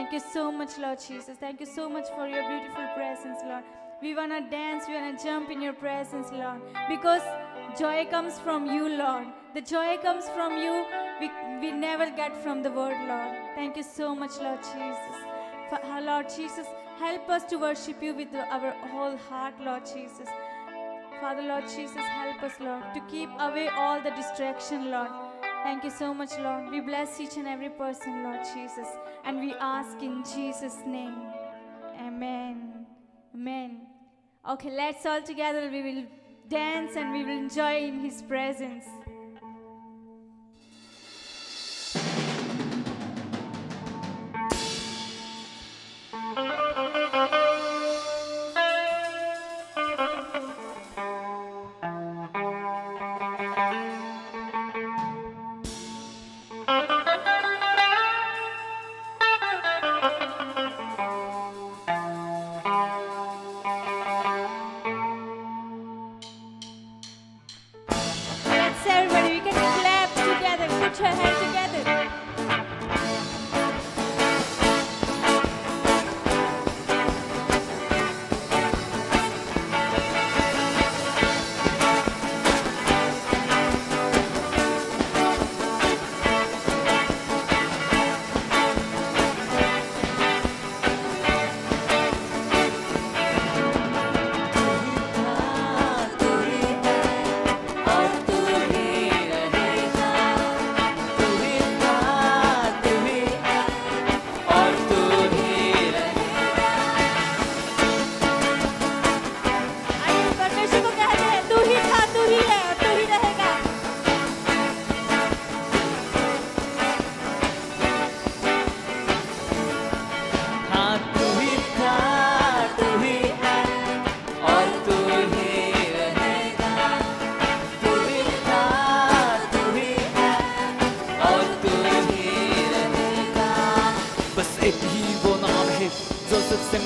Thank you so much, Lord Jesus. Thank you so much for your beautiful presence, Lord. We want to dance, we want to jump in your presence, Lord. Because joy comes from you, Lord. The joy comes from you, we never get from the word, Lord. Thank you so much, Lord Jesus. Lord Jesus, help us to worship you with our whole heart, Lord Jesus. Father, Lord Jesus, help us, Lord, to keep away all the distraction, Lord. Thank you so much, Lord. We bless each and every person, Lord Jesus. And we ask in Jesus' name. Amen. Amen. Okay, let's all together, we will dance and we will enjoy in His presence. Let's everybody, we can clap together, put your hands together.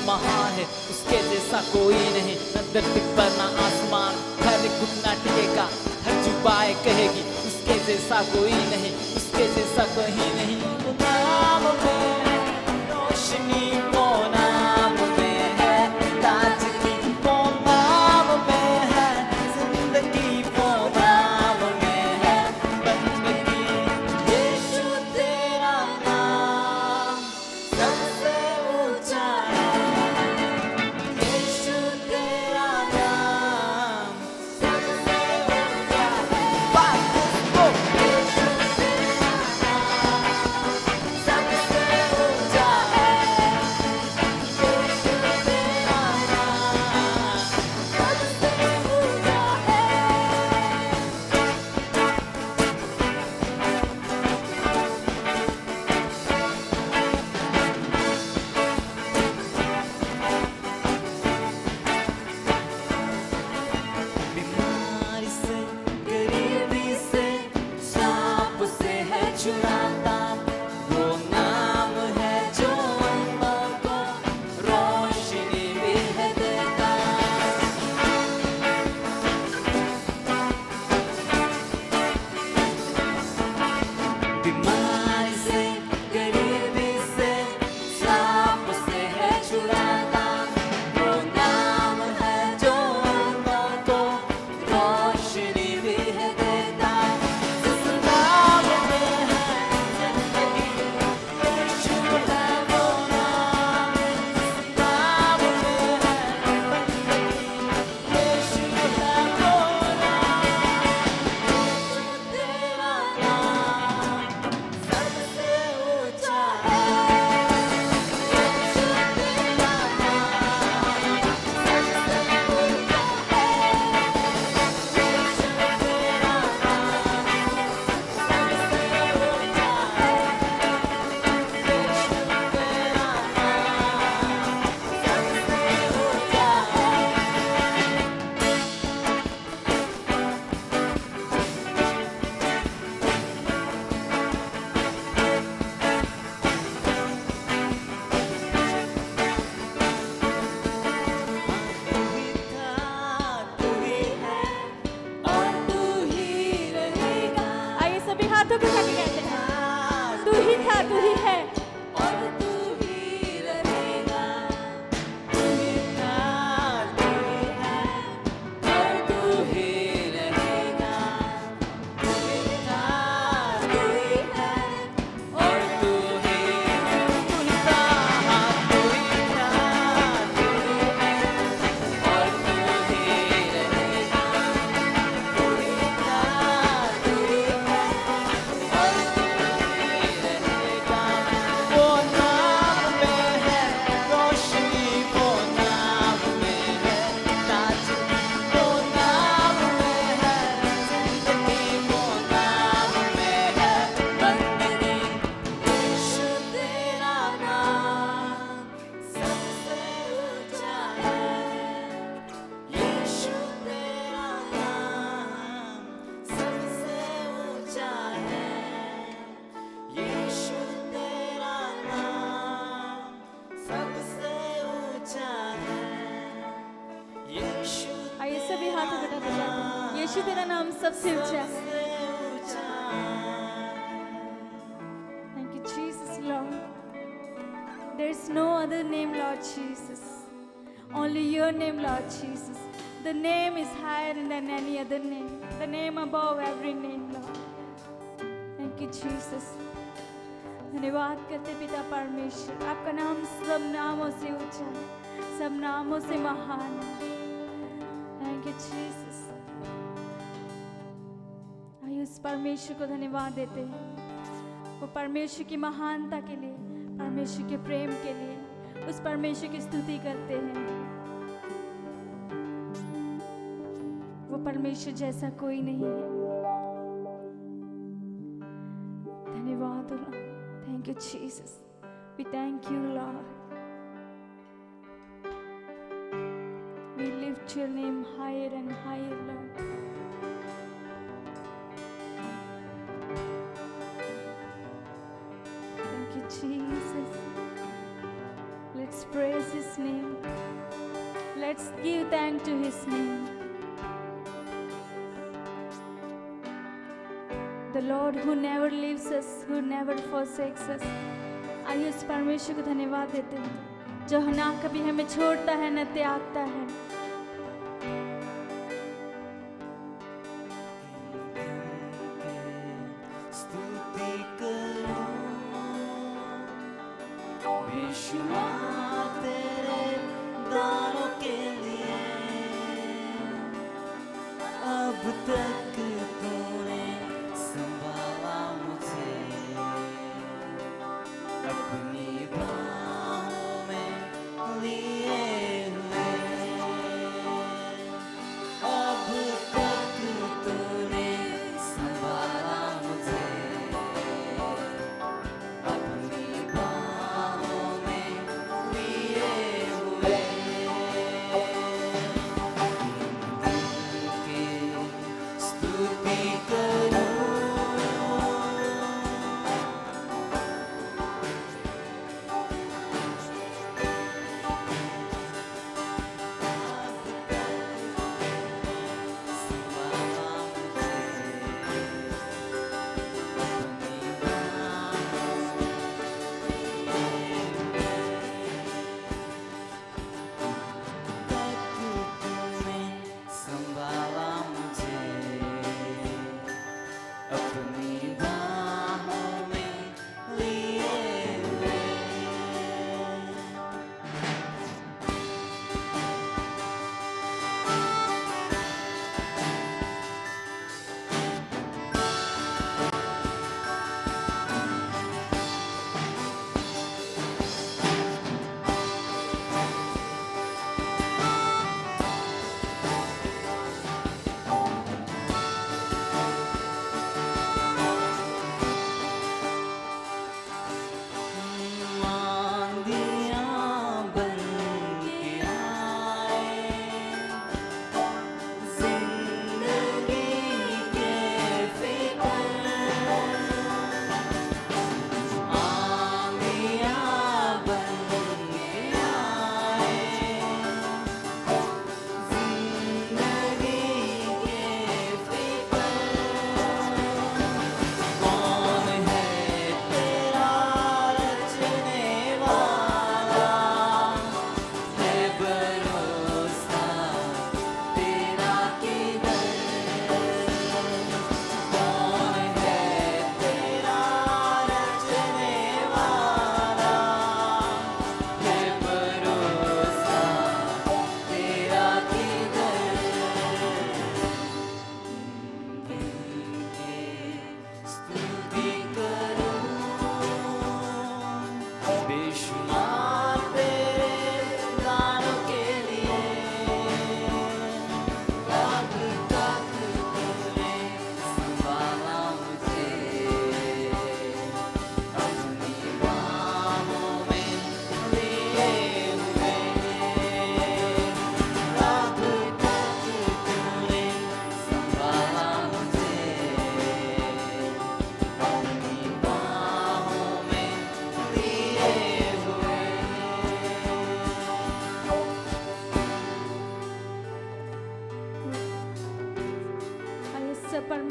महान है उसके जैसा कोई नहीं, न धरती पर न आसमान, हर एक घुटना टिकेगा, हर जुबान कहेगी उसके जैसा कोई नहीं, उसके जैसा कहीं नहीं। वो नाम में रोशनी, वो नाम में है ताजगी, वो नाम में है जिंदगी, वो नाम में है बंदगी। यीशु तेरा नाम सबसे ऊंचा है, यीशु तेरा नाम सबसे ऊंचा है। बात को यीशु तेरा नाम सबसे यीशु तेरा नाम सबसे ऊंचा है। Thank you, Jesus, Lord. There's no other name, Lord Jesus. Only your name, Lord Jesus. The name is higher than any other name. The name above every name, Lord. Thank you, Jesus. धन्यवाद करते पिता परमेश्वर, आपका नाम सब नामों से ऊंचा है, सब नामों से महान है। Thank you, Jesus. आइए उस परमेश्वर को धन्यवाद देते हैं, वो परमेश्वर की महानता के लिए, परमेश्वर के प्रेम के लिए, उस परमेश्वर की स्तुति करते हैं। वो परमेश्वर जैसा कोई नहीं है। धन्यवाद Lord. Thank you, Jesus. We thank you, Lord. We lift your name higher and higher, Lord. Thank you, Jesus. Let's praise his name. Let's give thanks to his name. The Lord who never leaves us, who never forsakes us. आइए उस परमेश्वर को धन्यवाद देते हैं जो ना कभी हमें छोड़ता है न त्यागता है। स्तुति करो यीशुआ तेरे दानों के लिए, अब तक तूने संभाला मुझे अपनी बाहों में लिए हुए, अब तक तूने संभाला मुझे अपनी बाहों में लिए हुए। के स्तुति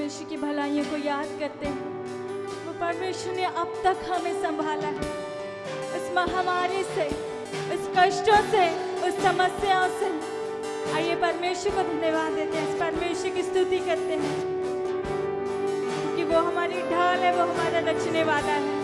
परमेश्वर की भलाइयों को याद करते हैं। वो परमेश्वर ने अब तक हमें संभाला है, उस महामारी से, उस कष्टों से, उस समस्याओं से। आइए परमेश्वर को धन्यवाद देते हैं, इस परमेश्वर की स्तुति करते हैं, क्योंकि वो हमारी ढाल है, वो हमारा रचने वाला है।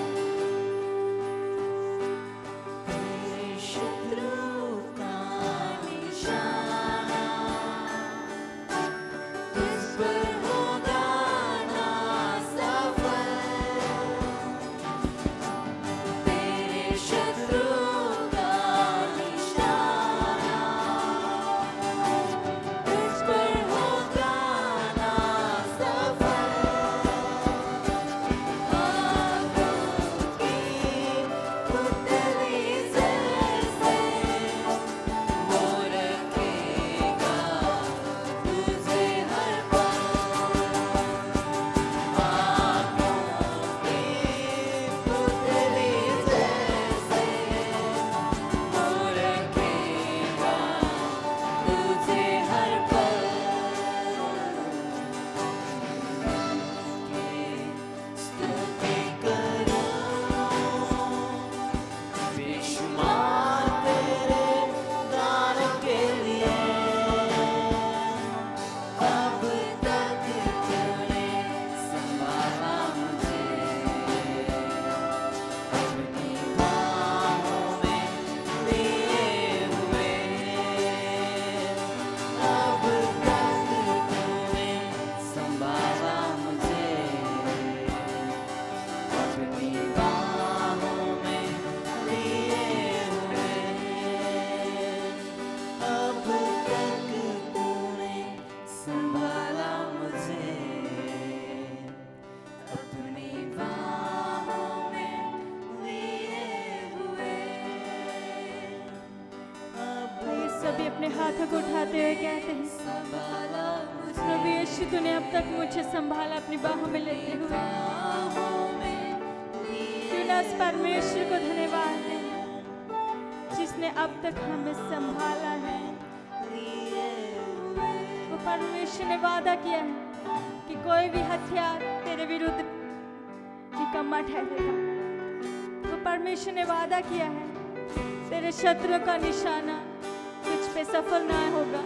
सभी अपने हाथों को उठाते हुए कहते हैं, प्रभु यीशु तूने अब तक मुझे संभाला अपनी बाहों में लेते हुए। क्यों ना उस परमेश्वर को धन्यवाद दें जिसने अब तक हमें संभाला है। वो परमेश्वर ने वादा किया है कि कोई भी हथियार तेरे विरुद्ध निकम्मा ठहरेगा। वो परमेश्वर ने वादा किया है तेरे शत्रु का निशाना कुछ पे सफल ना होगा।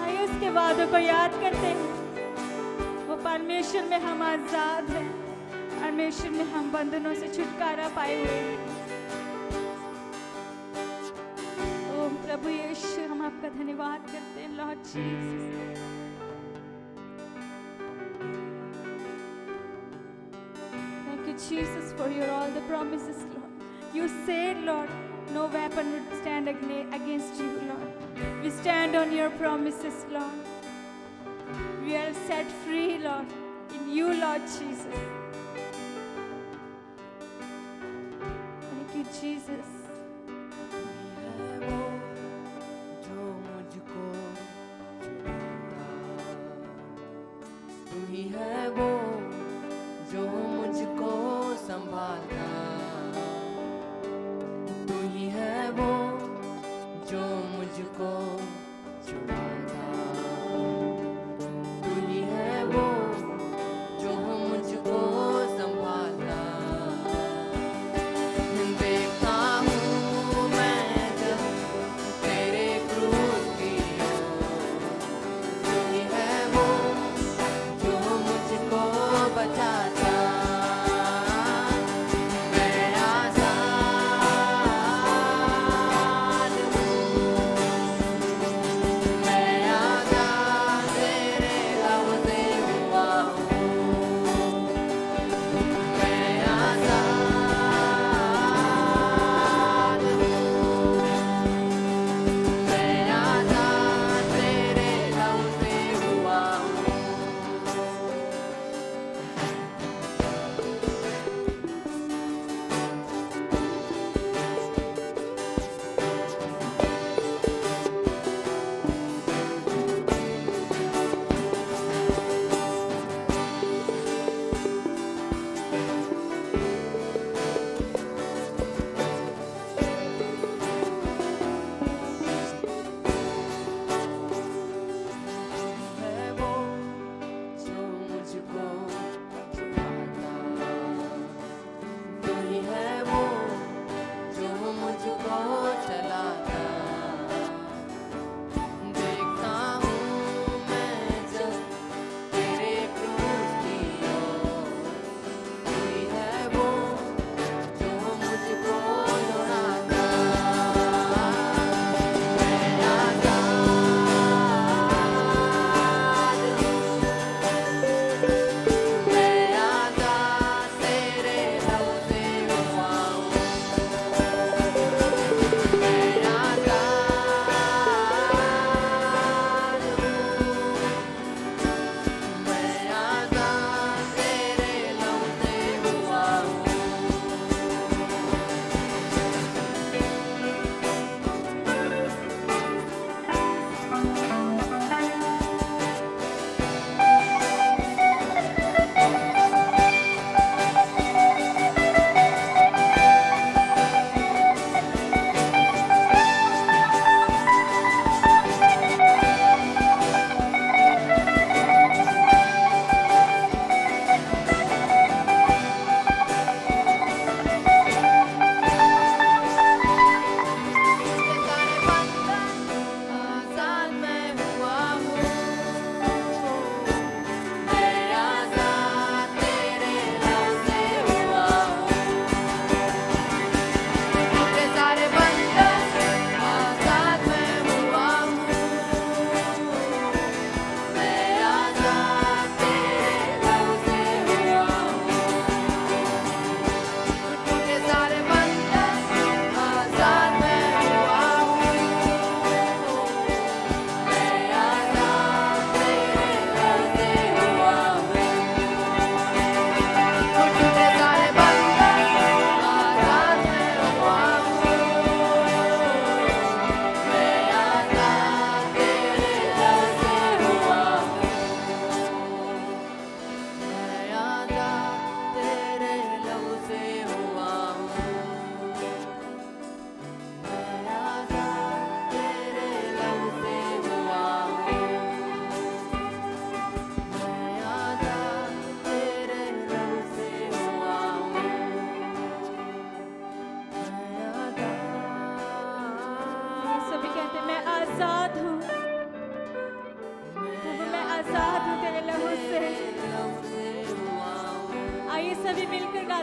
आइए उसके वादों को याद करते हैं। वो परमेश्वर में हम आजाद हैं, परमेश्वर में हम बंधनों से छुटकारा पाए हुए हैं। ओ प्रभु यीशु, हम आपका धन्यवाद करते हैं, Lord Jesus. Thank you Jesus for your all the promises, Lord. You said, Lord, no weapon would stand against you, Lord. We stand on your promises, Lord. We are set free, Lord, in you, Lord Jesus. Thank you, Jesus. तू ही है वो जो मुझको संभालता, तू ही है वो जो मुझको छुड़ाता, तू ही है वो जो मुझको संभालता। देखता हूँ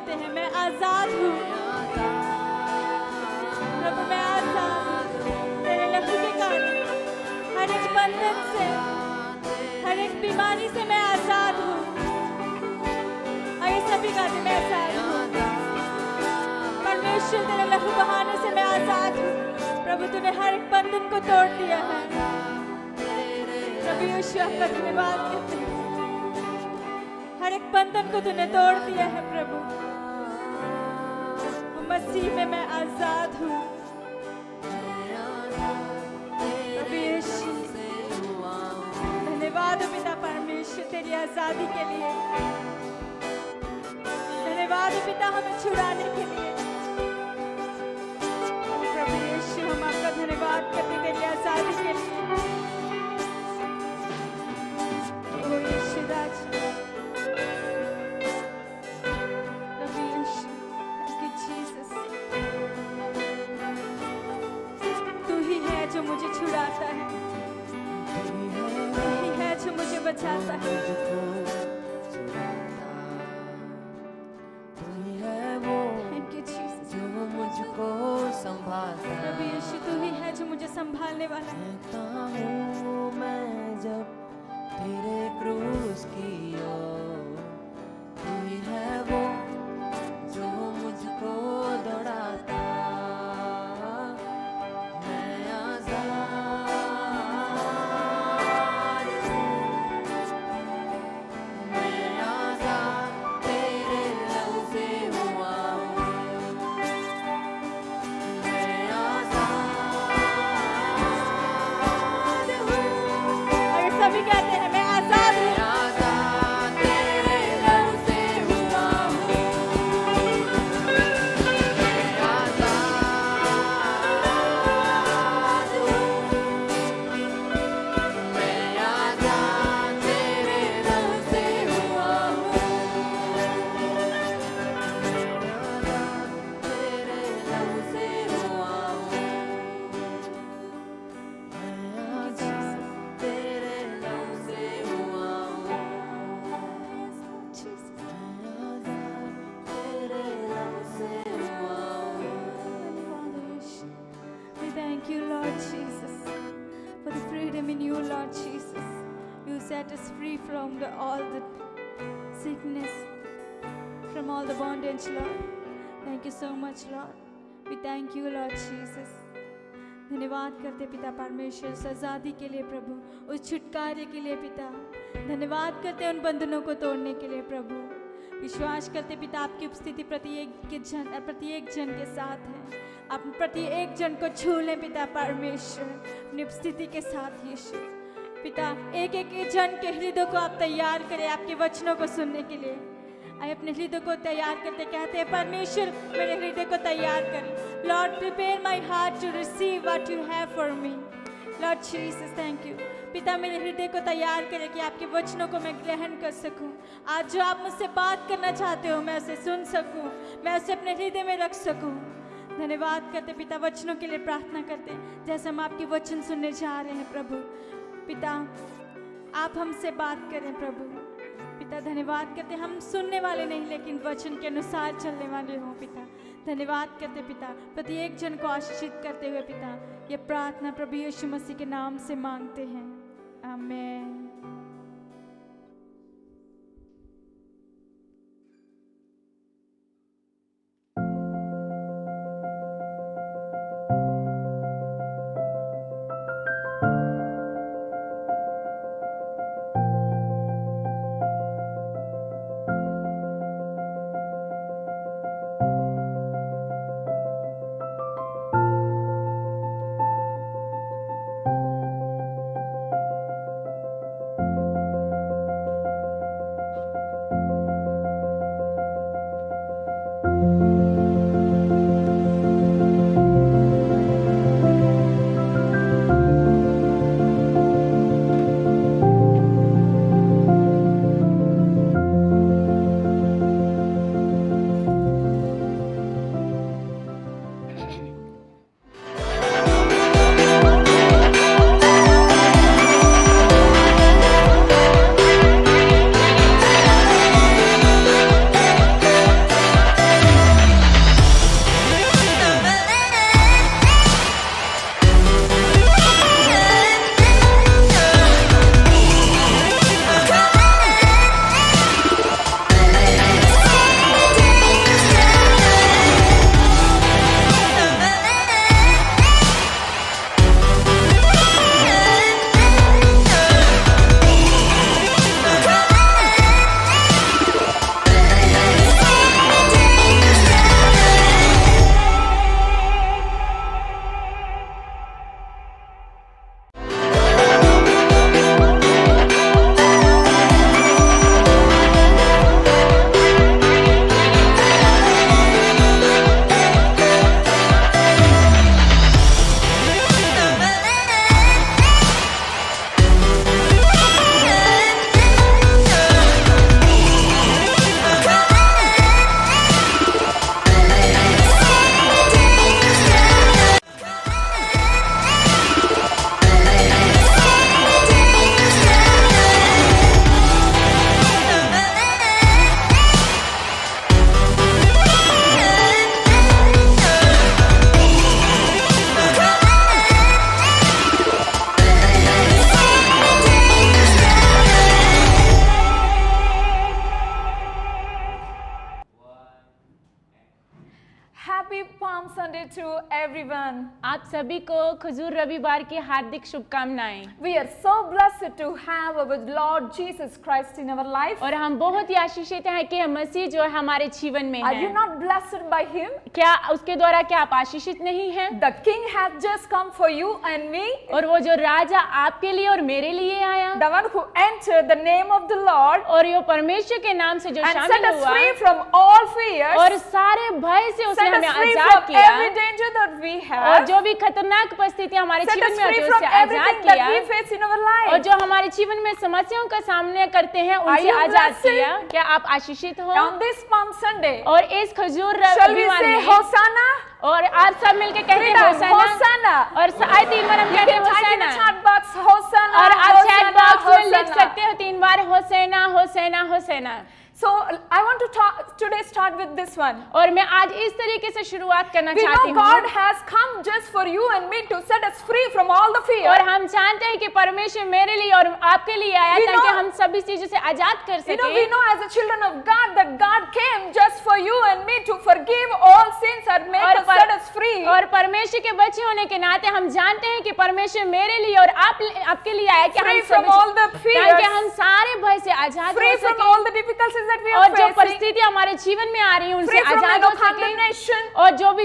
गाते हैं, मैं आजाद हूँ प्रभु, मैं आजाद हूँ तेरे लहू के कारण। हर एक बंधन से, हर एक बीमारी से मैं आजाद हूँ। आइए सभी गाते, मैं आजाद हूँ परमेश्वर, तेरे लहू बहाने से मैं आजाद हूँ प्रभु। तूने हर एक बंधन को तोड़ दिया है प्रभु यीशु, आपका धन्यवाद करते हैं। हर एक बंधन को तूने तोड़ दिया है प्रभु। मसीह में मैं आजाद हूँ प्रभु यीशु। धन्यवाद पिता परमेश्वर तेरी आजादी के लिए। धन्यवाद पिता हमें छुड़ाने के लिए प्रभु यीशु। हम आपका धन्यवाद करते तेरी आजादी के लिए। ओ यीशु राजा, प्रभु यीशु, थैंक यू जीसस। तू ही है जो मुझे छुड़ाता है, तू ही है जो मुझे बचाता है। Thank you Jesus. जो मुझको संभालता प्रभु यीशु, तू ही है जो मुझे संभालने वाला है। हूँ मैं जब तेरे क्रूस की ओर, तू ही है वो जो मुझको दौड़ाता। मैं आजाद हूँ, मैं आजाद तेरे लहू से हुआ हूँ। मैं आजाद हूँ, और सभी कहते हैं, मैं आजाद हूँ। मैं आजाद तेरे लहू से हुआ हूँ। मैं आजाद हूँ, मैं आजाद तेरे लहू से हुआ हूँ। तेरे लहू से हुआ हूँ। मैं आजाद तेरे लहू से हुआ हूँ। तेरे लहू से हुआ हूँ। We thank you, Lord Jesus, for the freedom in you, Lord Jesus. You set us free from all the sickness, from all the bondage, Lord. Thank you so much, Lord. We thank you, Lord Jesus. धन्यवाद करते पिता परमेश्वर उस आज़ादी के लिए प्रभु, उस छुटकारे के लिए पिता। धन्यवाद करते उन बंधनों को तोड़ने के लिए प्रभु। विश्वास करते पिता आपकी उपस्थिति प्रत्येक जन के साथ है। आप प्रत्येक जन को छू लें पिता परमेश्वर अपनी उपस्थिति के साथ। यीशु पिता, एक एक जन के हृदय को आप तैयार करें आपके वचनों को सुनने के लिए। आइए अपने हृदय को तैयार करते कहते हैं, परमेश्वर मेरे हृदय को तैयार करें। Lord prepare my heart to receive what you have for me. Lord Jesus thank you. पिता मेरे हृदय को तैयार करें कि आपके वचनों को मैं ग्रहण कर सकूं। आज जो आप मुझसे बात करना चाहते हो मैं उसे सुन सकूं, मैं उसे अपने हृदय में रख सकूं। धन्यवाद करते पिता, वचनों के लिए प्रार्थना करते जैसे हम आपके वचन सुनने जा रहे हैं प्रभु। पिता आप हमसे बात करें प्रभु। पिता धन्यवाद करते हम सुनने वाले नहीं लेकिन वचन के अनुसार चलने वाले हों पिता। धन्यवाद करते पिता, प्रत्येक जन को आशीषित करते हुए पिता ये प्रार्थना प्रभु यीशु मसीह के नाम से मांगते हैं, आमीन। to everyone. आप सभी को खजूर रविवार की हार्दिक शुभकामनाएं। We are so blessed to have our Lord Jesus Christ in our life. और हम बहुत ही आशीषित हैं कि मसीह जो है हमारे जीवन में Are you है। not blessed by Him? क्या उसके द्वारा क्या आप आशीषित नहीं हैं? The King has just come for you and me. और वो जो राजा आपके लिए और मेरे लिए आया The one who entered the name of the Lord और ये परमेश्वर के नाम से जो and set शामिल us हुआ free from all fears. और सारे भय से उसने Set हमें us free आजाद from किया every danger that we और have. जो भी खतरनाक परिस्थितियां हमारे Set जीवन us में free आती है from उससे आजाद everything that किया we face in our और life. जो हमारे जीवन में समस्याओं का सामना करते हैं उनसे you आजाद blessed? किया। क्या आप आशीषित हो? On this Palm Sunday, और इस खजूर shall we रविवार say में Hosanna? और आप सब मिलके कहते हैं Three times, होसाना Hosanna. और आए 3 बार हम You कहते हैं can type in the होसाना chat box, Hosanna, और आप चैट Hosanna, बॉक्स में लिख Hosanna. सकते हो 3 बार होसेना होसेना होसेना। So I want to today start with this one. और मैं आज इस तरीके से शुरुआत करना We चाहती know God हूँ has come just for you and me to set us free from all the fear. और हम जानते हैं कि परमेश्वर मेरे लिए और आपके लिए आया We ताकि know- हम सभी चीजों से आजाद कर You know, we सके। know as a children of God that God came just for you and me to forgive all sins and make us set us free. और परमेश्वर के बच्चे होने के नाते हम जानते हैं कि परमेश्वर मेरे लिए और आपके लिए आया कि Free हम from सभी all the fears. ताकि हम सारे भय से आजाद Free हो from सके all the difficulties that we are और जो facing. परिस्थितियां हमारे जीवन में आ रही हैं उनसे Free from आजाद no हो सके condemnation. और जो भी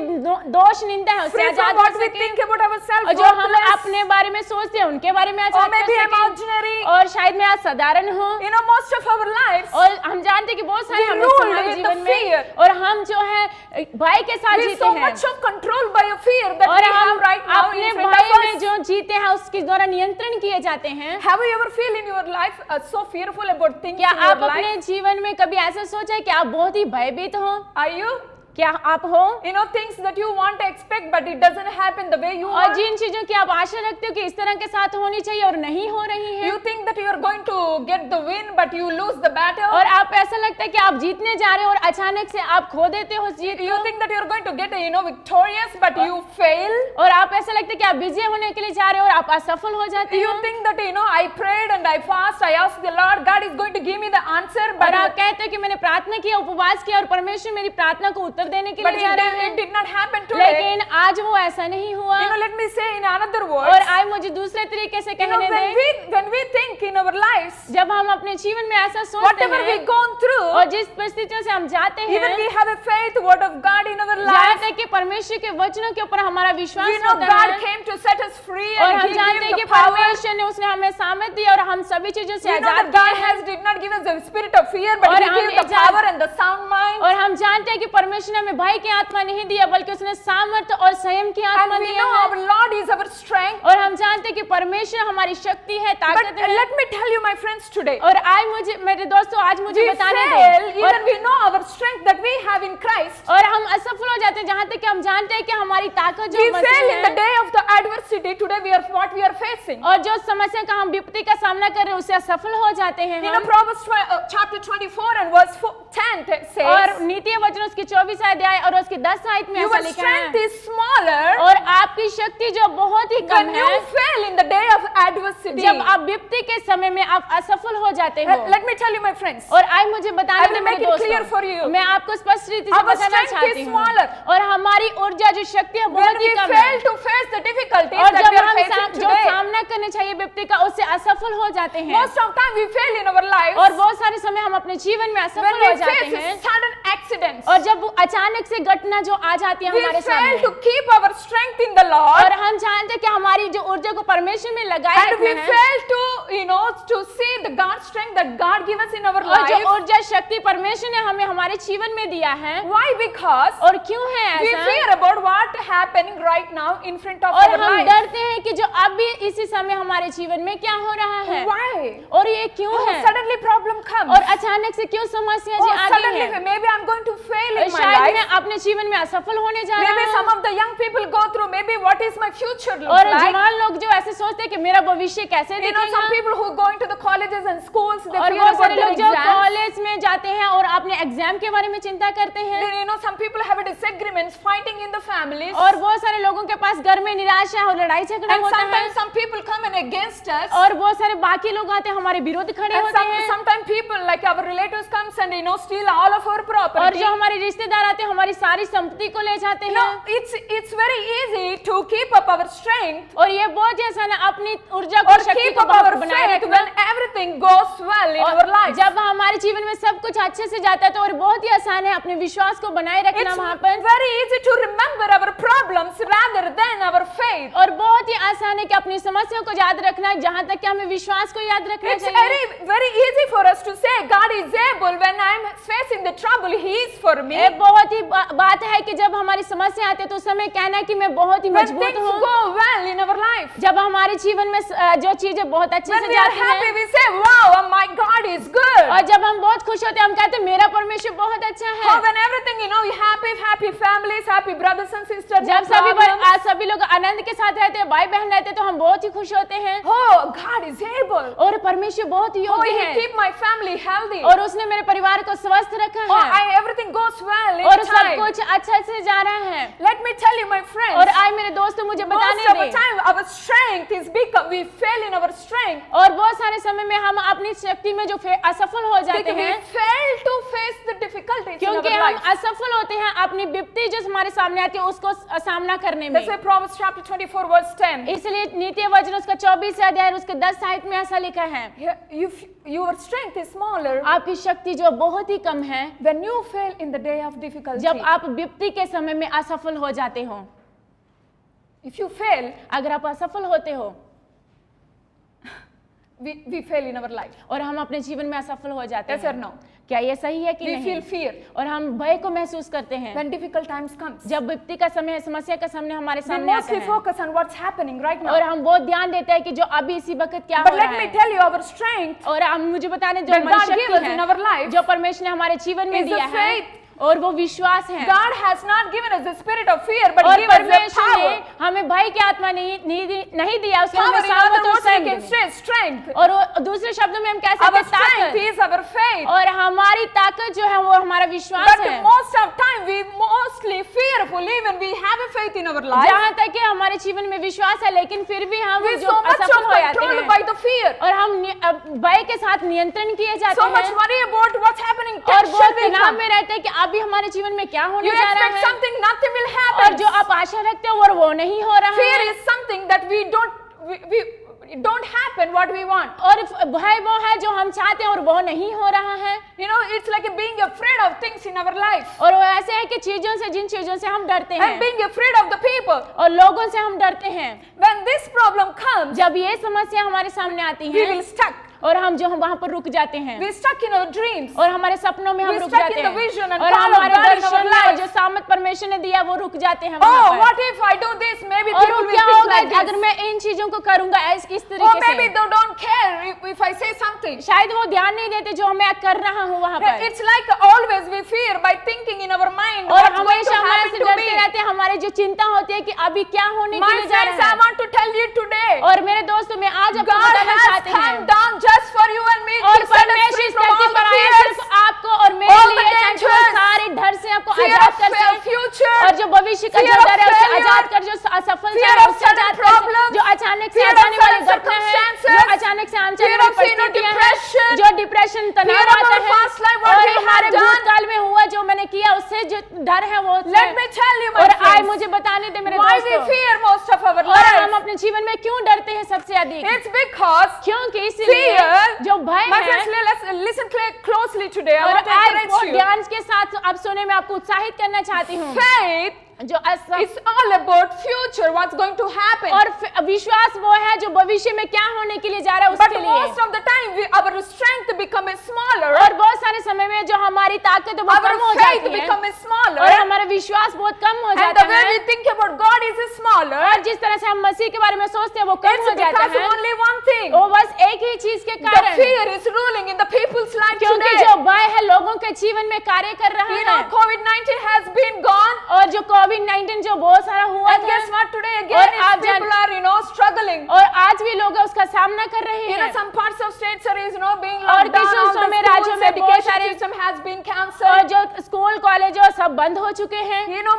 दोष निंदा है उससे Free आजाद from हो what we सके think about ourselves. और जो हम worthless. अपने बारे में सोचते हैं उनके बारे में Or आजाद maybe कर सके imaginary. और शायद मैं आज साधारण हूँ You know, most of our lives, और हम जानते हैं कि बहुत सारे We हम ruled हमारे with जीवन the में fear. और हम जो है भय के साथ we're जीते so हैं much of controlled by a fear that और we have हम right now अपने in front भय of में us. जो जीते हैं उसके द्वारा नियंत्रण किए जाते हैं। Have you ever feel in your life so fearful about things क्या in your आप life? अपने जीवन में कभी ऐसा सोचा है कि आप बहुत ही भयभीत हो? Are you? क्या आप हो? You know, things that you want to expect but it doesn't happen the way you और want. जिन चीजों की आप आशा रखते हो कि इस तरह के साथ होनी चाहिए और नहीं हो रही है You think that you are going to get the win but you lose the battle. और आप ऐसा लगता है कि आप जीतने जा रहे हो और अचानक से आप खो देते हो उस जीत You को think that you are going to get victorious but you fail. और आप ऐसा लगता है कि आप विजय होने के लिए जा रहे हो और आप असफल हो जाते You हो think that I prayed and I fast, I asked the Lord, God is going to give me the answer और but आप कहते हो कि मैंने प्रार्थना किया उपवास किया और परमेश्वर मेरी प्रार्थना को उत्तर देने के लिए जा रहे it हैं did not happen today. लेकिन आज वो ऐसा नहीं हुआ Let me say in another और words. आज मुझे दूसरे तरीके से कहने दें When we think in our lives, जब हम अपने जीवन में ऐसा सोचते whatever we हैं gone through, और जिस परिस्थितियों से हम जाते even we हैं have a faith word of God in our जहाँ life. तक कि परमेश्वर के वचनों के ऊपर हमारा We विश्वास know होता God है came to set us free और and हम He जानते हैं gave कि the power. परमेश्वर ने उसने हमें सामर्थ दिया और हम सभी चीजों से We know Azad that God किए हैं did not give us the spirit of fear, but और He हम gave ये the power and the sound mind. और हम जानते हैं कि परमेश्वर ने हमें भय की आत्मा नहीं दिया बल्कि उसने सामर्थ और संयम की And आत्मा we दिया know है our Lord is our strength. और हम जानते हैं कि परमेश्वर हमारी शक्ति है But ताकत है let me tell you, my friends, today, और आज मेरे दोस्तों आज मुझे we बताने fail दें even we know our strength that we have in Christ. और हम असफल हो जाते हैं जहाँ तक कि हम जानते हैं कि हमारी ताकत जो We fail Masih in the है day of the adversity. Today we are what we are facing. और जो समस्या का हम विपत्ति का सामना कर रहे हैं उससे असफल हो जाते हैं You know, हम। Proverbs chapter 24 and verse 10 says, और नीति वचन उसकी 24 अध्याय और उसकी 10 आयत में ऐसा your लिखा strength है is smaller और आपकी शक्ति जो बहुत ही कम when you है fail in the day of adversity. जब आप विपत्ति के समय में आप असफल हो जाते हो Let me tell you, my friends, और आज मुझे I बताने will दें make मेरे it clear for दोस्तों you. मैं आपको स्पष्ट रीति से Our बताना strength चाहती is हूँ smaller. और हमारी ऊर्जा जो शक्ति है when बहुत ही we कम fail है to face the difficulties और that जब we are हम facing जो today, सामना करने चाहिए विपत्ति का उससे असफल हो जाते हैं most of time we fail in our lives और बहुत सारे समय हम अपने जीवन में when असफल we हो जाते face हैं sudden accidents. और जब वो अचानक से घटना जो आ जाती है We हमारे fail सामने to keep our strength in the Lord, और हम जानते हैं कि हमारी जो ऊर्जा को परमेश्वर में लगाए and we रखना है fail to to see the God strength that God gives us in our और जो life. ऊर्जा शक्ति परमेश्वर ने हमें हमारे जीवन में दिया है Why? Because और क्यों है we ऐसा fear about what happening right now in front of और our हम life. डरते हैं कि जो अभी इसी समय हमारे जीवन में क्या हो रहा है Why? और ये क्यों Oh, है suddenly problem comes. और अचानक से क्यों समस्या जी आ गई suddenly है maybe I'm going to fail in my शायद life. मैं अपने जीवन में असफल होने जा Maybe रहा some हूँ of the young people go through, maybe what is my future look और like. जवान लोग जो ऐसे सोचते हैं कि मेरा भविष्य कैसे You know, some दिखेगा people who go into the colleges and schools, they और fear बहुत about सारे their लोग जो exams. कॉलेज में जाते हैं और अपने एग्जाम के बारे में चिंता करते हैं Then, you know, some people have disagreements, fighting in the families. और बहुत सारे लोगों के पास घर में निराशा और लड़ाई झगड़ा And होता है sometimes some people come in against us. और बहुत सारे बाकी लोग आते हैं हमारे विरोध खड़े And होते हैं sometimes people, like our relatives comes and, steal all of our property. जो हमारे रिश्तेदार आते हैं हमारी सारी संपत्ति को ले जाते No, हैं। it's very easy to keep up our strength और ये बहुत ही आसान है अपनी ऊर्जा को or शक्ति keep को up our बनाए faith रखना। when everything goes well in our और life. जब हमारे जीवन में सब कुछ अच्छे से जाता है तो और बहुत ही आसान है अपने विश्वास को बनाए रखना It's वहाँ पर। very easy to remember our problems rather than our faith. और बहुत ही आसान है कि अपनी समस्याओं को याद रखना जहाँ तक कि हमें विश्वास को याद रखना It's चाहिए। very easy for us to say God is able when I'm facing the trouble. He is for me. ये बहुत ही बात है कि जब हमारी समस्या आती है तो उस समय कहना है कि मैं बहुत ही When मजबूत things हूँ। go well in our life, जब हमारे जीवन में जो चीजें बहुत अच्छे when से we are जाती happy, हैं we say, "Wow, my God is good." और जब हम बहुत खुश होते हैं हम कहते हैं मेरा परमेश्वर बहुत अच्छा है। Oh, when everything, happy families, happy brothers and sisters. no जब problems. सभी लोग आनंद के साथ रहते हैं, भाई बहन रहते हैं तो हम बहुत ही खुश होते हैं। Oh, God is able. और परमेश्वर बहुत ही Oh, योग्य He है keep my family healthy. और उसने मेरे परिवार को स्वस्थ रखा Oh, है everything goes well in और सब time. कुछ अच्छा से जा रहा है। Let me tell you, my friends. और आए मेरे दोस्तों मुझे Most बताने of the दें time, our strength is because we fail in our strength. और बहुत सारे समय में हम अपनी शक्ति में जो असफल हो जाते Because we हैं fail to face the difficulties in क्योंकि our हम life. असफल होते हैं अपनी विपत्ति जो हमारे सामने आती है उसको सामना करने That's में। why Proverbs chapter 24 verse 10. इसलिए नीति वचन उसका 24 अध्याय उसके 10 साहित में ऐसा लिखा है Your strength is smaller आपकी शक्ति जो बहुत ही कम है when you fail in the day of difficulty. जब आप विपत्ति के समय में असफल हो जाते हो। If you fail, अगर आप असफल होते हो we fail in our life. और हम अपने जीवन में असफल हो जाते Yes or हैं no? क्या ये सही है कि We नहीं? feel fear और हम भय को महसूस करते हैं when difficult times comes. जब विपत्ति का समय समस्या का सामने हमारे We सामने आता mostly है focus on what's happening right और now. हम बहुत ध्यान देते हैं कि जो अभी इसी वक्त क्या But हो रहा let me है। tell you, our strength और हम मुझे बताने जो that हमारी God gave शक्ति us in है our life जो परमेश्वर ने हमारे जीवन में is दिया the है faith. और वो विश्वास है। God has not given us the spirit of fear, but और given us the परमेश्वर power. ने हमें भय की आत्मा नहीं दिया उसने Power, हमें in other सामर्थ और words, we can शक्ति say strength. और दूसरे शब्दों में हम कह सकते Our हैं strength ताकत is our faith. और हमारी ताकत जो है वो हमारा विश्वास But है। most of time we mostly fearful even we have a faith in our life. जहाँ तक कि हमारे जीवन में विश्वास है लेकिन फिर भी हम We जो so much असफल of हो जाते control हैं by the fear. और हम भय के साथ नियंत्रण किए जाते So much हैं worry about what's happening. और Tension बहुत will तनाव come. में रहते हैं कि अभी हमारे जीवन में क्या होने You जा रहा expect है something, nothing will और happen. जो आप आशा रखते हो वो नहीं हो रहा Fear है is something that we it don't happen what we want. और भय वो है जो हम चाहते हैं और वो नहीं हो रहा है। You know, it's like being afraid of things in our life और वो ऐसे है कि चीजों से जिन चीजों से हम डरते and हैं being afraid of the people. और लोगों से हम डरते हैं। When this problem comes, जब ये समस्या हमारे सामने आती we है will stuck. और हम वहां पर रुक जाते हैं We stuck in our dreams. और हमारे सपनों में हम We रुक stuck जाते in the vision हैं and और power of हमारे God in our दर्शन में life. जो सामर्थ परमेश्वर ने दिया वो रुक जाते हैं Oh, वहां what पर। if I do this? Maybe और people वो will क्या think होगा like अगर this. मैं इन चीजों को करूंगा इस Or तरीके maybe से they don't care if I say something. शायद वो ध्यान नहीं देते जो मैं कर रहा हूँ वहां पर It's like always we fear by thinking in our mind और what's going to हमेशा हम happen ऐसे to डरते me. रहते हैं हमारे जो चिंता होती है कि अभी क्या होने के My लिए जा friends, रहा I है want to tell you today, और मेरे दोस्तों मैं आज आपको God बताना has चाहते come हैं down just for you and me और to set us परमेश्वर free इस from धरती all the पर आया fears, सिर्फ आपको और मेरे all the लिए ताकि वो dangers, सारे डर से आपको fear आजाद of कर सके future, और जो भविष्य का fear जो of डर है उससे failure, आजाद कर जो असफलता fear है of उससे sudden आजाद कर problems, जो अचानक से fear आ of जाने वाली sudden घटना है circumstances, जो अचानक से आने fear वाली of sin or परिस्थितियां depression, हैं जो डिप्रेशन fear तनाव of आता our है past life, what और we have हमारे done. भूतकाल में हुआ जो मैंने किया उससे जो डर है वो Let me tell you, my और आए friends, मुझे बताने दे मेरे why we दोस्तों fear most of our और हम life. अपने जीवन में क्यों डरते हैं सबसे अधिक It's because क्योंकि इसलिए fear, जो भय my है friends, let's listen closely today. I और want to आज encourage बहुत you. ध्यान के साथ अब सुने में आपको उत्साहित करना चाहती हूँ Faith जो is all about future, what's going to happen. और विश्वास वो है जो भविष्य में क्या होने के लिए जा रहा है But उसके लिए most of the time, our strength becomes smaller, और बहुत सारे समय में जो हमारी ताकत है वो कम हो our faith जाती है becomes smaller, और हमारा विश्वास बहुत कम हो and जाता the way है we think about God is smaller. और जिस तरह से हम मसीह के बारे में सोचते हैं वो कम It's हो जाता because है of only one thing. वो बस एक ही चीज के The कारण fear is ruling in the people's life क्योंकि today. जो भय है लोगों के जीवन में कार्य कर रहा You know, है COVID-19 has been gone. और जो कोविड-19 जो बहुत सारा हुआ And था guess what? Today और again, आप people are, struggling. और आज भी लोग उसका सामना कर रहे You know, हैं। some parts of states are being और locked down. किसी All हिस्सों the में राज्यों schools, में बहुत education सारे system has been और cancelled. जो स्कूल कॉलेज और सब बंद हो चुके हैं। You know,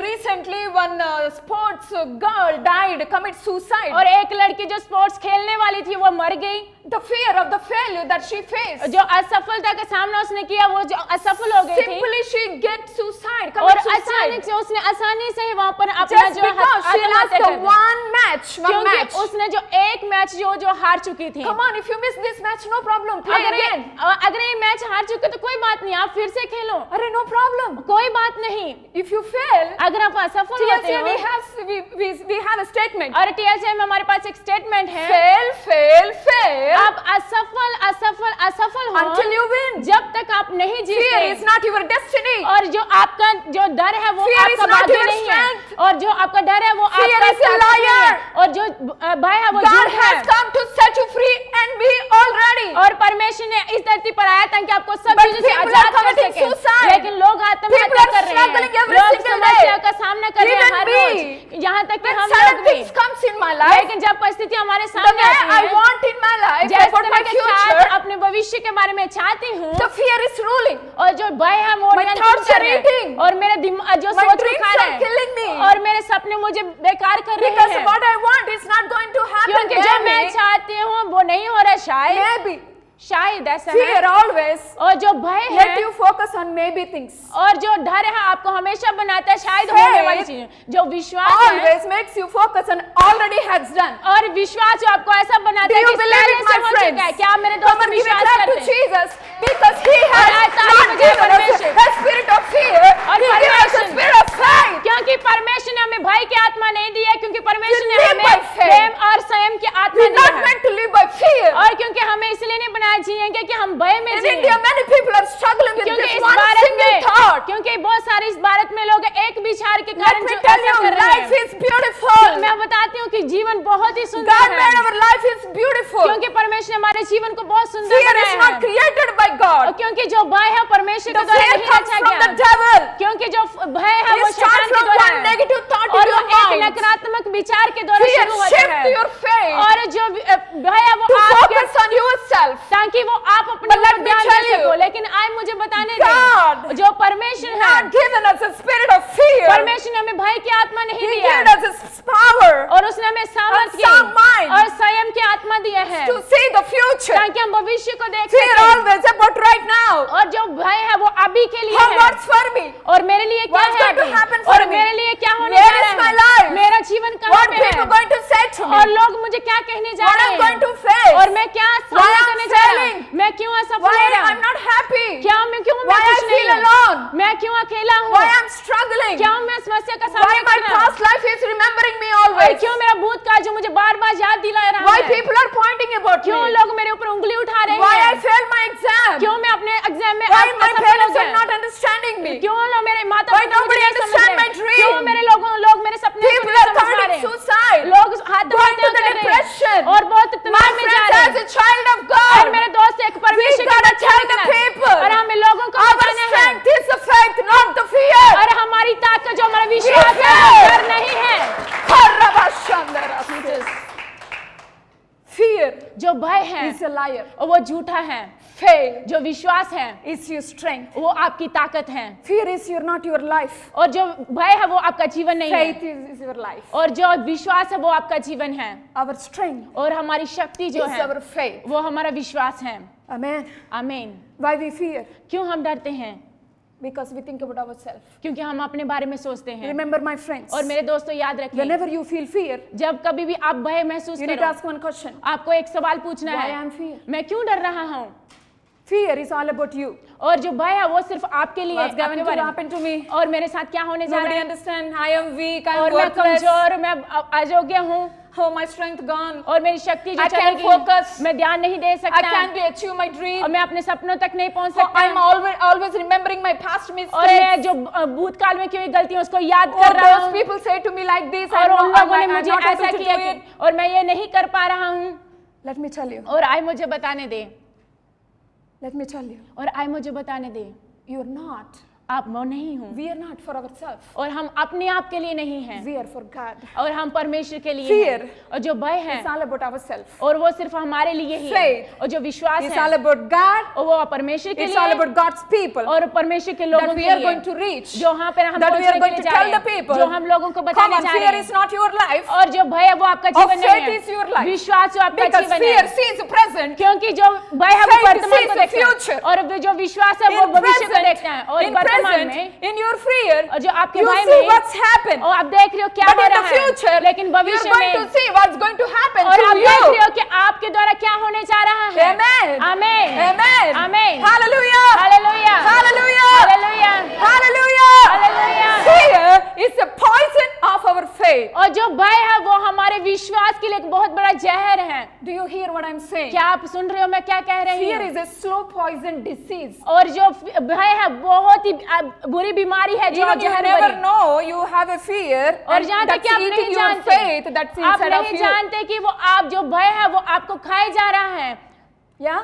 recently one sports girl died, commit suicide. और एक लड़की जो स्पोर्ट्स खेलने वाली थी वो मर गई। The fear of the failure that she faced. जो असफलता का सामना उसने किया वो जो असफल हो गई थी Simply she get suicide, और commit अचानक suicide. से उसने आसानी से ही वहां पर अपना Just जो because she lost आत्महत्या the कर दी। one match. क्योंकि उसने जो एक मैच जो हार चुकी थी। Come on, if you miss this match, no problem. Play again. अगर ये मैच हार चुके तो कोई बात नहीं, आप फिर से खेलो, Arre, no problem. कोई बात नहीं। If you fail, अगर आप असफल होते TLC, हो we have a statement. और TLC में हमारे पास एक स्टेटमेंट है, Fail. आप असफल हो Until you win. जब तक आप नहीं Fear जीतते। is not your destiny. और जो आपका जो डर है वो Fear is आपका not भाग्य your नहीं है, strength. और जो आपका डर है वो Fear आपका is a ताकत नहीं है, liar. और जो भय है वो God झूठ है। has come to set you free and be all ready. और परमेश्वर ने इस धरती पर आया ताकि आपको सब But चीजों से people आजाद are कर committing सके। suicide. लेकिन लोग People आत्महत्या are कर रहे struggling हैं, every लोग single समस्या day. का सामना कर रहे हैं Even हर me. रोज, यहाँ तक कि When हम certain लोग भी। things comes in my life, लेकिन जब परिस्थिति हमारे the सामने way आती I है, want in my life, जिस about तरह my के साथ future, अपने भविष्य के बारे में चाहती हूँ, the fear is ruling. और जो भय है वो My नियंत्रण thoughts कर are रहे हैं, eating. और मेरे दिमाग जो My सोच को dreams खा are रहे killing me. हैं, और मेरे सपने मुझे बेकार कर रहे Because हैं, what I want is not going to happen. क्योंकि जो मैं Maybe. चाहती हूँ वो नहीं हो रहा, शायद ऐसा Fear है। always और जो भय let है you focus on maybe things. और जो डर है आपको हमेशा बनाता है शायद Faith होने वाली चीजें। जो विश्वास है Always makes you focus on already has done. और विश्वास जो आपको ऐसा बनाता Do है you कि believe पहले it, से my हो चुका है। friends? क्या आप मेरे Come दोस्त and give a विश्वास clap to करते हैं? Jesus because He has आज ताली not बजाएं given us परमेश्वर। a spirit of fear. और He gave us a परमेश्वर- spirit of faith. क्योंकि परमेश्वर ने हमें भय की आत्मा नहीं दी है, क्योंकि परमेश्वर ने We live हमें by faith. प्रेम और संयम की आत्मा We're दी not है। meant to live by fear. और क्योंकि हमें इसलिए नहीं बनाया जिएंगे कि हम भय में In जिएं। India, many people are struggling with क्योंकि this इस one भारत single में thought. क्योंकि बहुत सारे इस भारत में लोग एक विचार के Let कारण me जो tell ऐसा you, कर रहे life हैं। is beautiful. मैं बताती हूँ कि जीवन बहुत ही सुंदर God made है, our life is beautiful. क्योंकि परमेश्वर ने हमारे जीवन को बहुत सुंदर Fear is बनाया not है। created by और God. क्योंकि जो भय है परमेश्वर The के द्वारा fear नहीं comes रचा from the गया, devil. क्योंकि जो भय है वो It starts शैतान के from द्वारा one है, negative thought in और वो your एक mind. नकारात्मक विचार के द्वारा Fear शुरू होता shift है। your faith और जो भय है वो to आपके focus on yourself. ताकि वो आप अपने But let ऊपर me ध्यान tell दे सको। you, लेकिन आज मुझे बताने God दें, जो परमेश्वर है, Not given us a spirit of fear. परमेश्वर ने हमें भय की आत्मा नहीं He दिया gave us His power और उसने हमें सामर्थ्य and sound mind और संयम की आत्मा दिया है to see the future. ताकि हम भविष्य को देख Fear सकें। always about right now. और जो भय है वो अभी के लिए How है, what's for me? और मेरे लिए क्या What's है going to अभी? happen for और me? मेरे लिए क्या होने Where जा is रहा my है, life? मेरा जीवन कहाँ What पे people है, going to say to me? और लोग मुझे क्या कहने जा What रहे I'm हैं, going to face? और मैं क्या Why सामना I'm करने जा रहा failing? हूँ, मैं क्यों असफल Why हो रहा I'm हूँ, not happy? क्या मैं क्यों Why मैं I खुश feel नहीं हूँ, alone? मैं क्यों अकेला हूँ, Why I'm struggling? क्या मैं समस्या का Why सामना my कर रहा हूँ, past life is remembering me और always? क्यों मेरा भूतकाल जो मुझे बार बार याद दिला रहा Why है, people are pointing about क्यों me? लोग मेरे ऊपर उंगली उठा रहे Why I हैं, failed my exam? क्यों मैं अपने एग्जाम में Why my असफल हो parents are गया, not understanding me? क्यों लोग मेरे माता Why पिता मुझे nobody नहीं समझ understand my रहे, dream? क्यों लोग मेरे सपने को People नहीं are समझ पा रहे committing हैं, suicide. लोग हाथ Going to दबाते the कर रहे depression. हैं और बहुत My तनाव में जा friends, रहे as हैं। a child of और God, मेरे दोस्त एक परमेश्वर we का gotta बच्चा tell the निकला, people. और हमें लोगों को Our बताना है, strength is the faith, not the fear. और हमारी ताकत जो हमारा विश्वास है fear. डर नहीं है। Fear जो भय है is a liar. और वो झूठा है, Faith जो विश्वास है is your strength. वो आपकी ताकत है, Fear is not your life. और जो भय है वो आपका जीवन नहीं Faith है, is your life. और जो विश्वास है वो आपका जीवन है, Our strength और हमारी शक्ति जो is है our faith. वो हमारा विश्वास है। Amen. आमीन। Why we fear? क्यों हम डरते हैं? Because we think about ourselves. क्योंकि हम अपने बारे में सोचते हैं। Remember, my friends, और मेरे दोस्तों याद रखें, whenever you feel fear, जब कभी भी आप भय महसूस you need to करो, ask one question. आपको एक सवाल पूछना Why है, I am fear? मैं क्यों डर रहा हूँ? Fear is all about you. और जो भय है वो सिर्फ आपके लिए, What's going आपके to बारे में। happen to me? और मेरे साथ क्या होने जा Nobody रहा है, understand. I am weak. I और am मैं worthless. कमजोर, मैं अयोग्य हूँ, Oh, my strength gone. और मेरी शक्ति जो I चली can't गई, focus. मैं ध्यान नहीं दे I सकता, can't achieve my dream. और मैं अपने सपनों तक नहीं पहुंच Oh, सकता, I'm always remembering my past और mistakes. मैं जो भूतकाल में की हुई गलतियों उसको याद Oh, कर रहा those हूँ, people say to me like this. और उन लोगों ने I'm मुझे not ऐसा able to किया do कि, it. और मैं ये नहीं कर पा रहा हूँ, Let me tell you. और आए मुझे बताने दे, Let me tell you. और आए मुझे बताने दे, You're not आप वो नहीं हो We are not for ourselves. और हम अपने आप के लिए नहीं हैं We are for God. और हम परमेश्वर के लिए Fear हैं। और जो भय है It's all about ourselves. और वो सिर्फ हमारे लिए ही है Faith और जो विश्वास It's है all about God. और वो परमेश्वर के It's लिए all है about God's people और परमेश्वर के लोगों that के we are लिए going to reach. जो वहाँ पे हम That we पहुंचने are के going लिए to जा tell रहे the people. हैं जो हम लोगों को Come बताने on, जा fear रहे is हैं not your life. और जो भय है वो आपका जीवन नहीं faith is your है life. विश्वास जो आपका Because जीवन fear है sees the present. क्योंकि जो भय है वो Faith वर्तमान sees को the देखता future. है और जो विश्वास है वो In भविष्य को present, देखता है और in वर्तमान present, में in your fear, और जो आपके you भय see में what's happened. और आप देख रहे हो क्या But हो in the रहा है future, लेकिन you're भविष्य going to में see what's going to happen और to आप देख रहे you. हो कि आपके द्वारा क्या होने जा रहा है Amen. आमीन Amen. आमीन Hallelujah. Hallelujah Hallelujah. Hallelujah Hallelujah. Hallelujah Fear is a poison of our faith. और जो भय है वो हमारे विश्वास के लिए एक बहुत बड़ा जहर है Do you hear what I'm saying? क्या आप सुन रहे हो मैं क्या कह रही Fear हूँ is a slow poison disease. और जो भय है बहुत ही बुरी बीमारी है जो Even you जहर never भरी know you have a fear और and जहाँ तक that's कि आप eating नहीं your जानते faith that's आप inside of नहीं you. जानते कि वो आप जो भय है वो आपको खाए जा रहा है Yeah?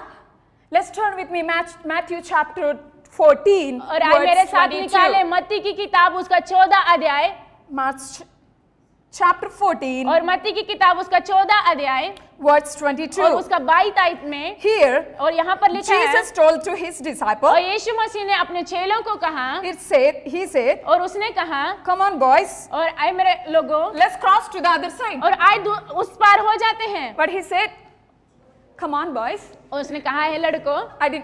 Let's turn with me Matthew chapter 14 और आज मेरे verse साथ 22. निकाले मत्ती की किताब उसका 14 अध्याय Mark chapter 14 और मत्ती की किताब उसका 14 अध्याय verse और 22. उसका 22 आयत में Here और यहाँ पर लिखा है Jesus told to his disciple, और यीशु मसीह ने अपने चेलों को कहा he said, और उसने कहा come on boys, और आए मेरे लोगों let's cross to the other side. और आए उस पार हो जाते हैं But he said, come on boys. और उसने कहा है लड़कों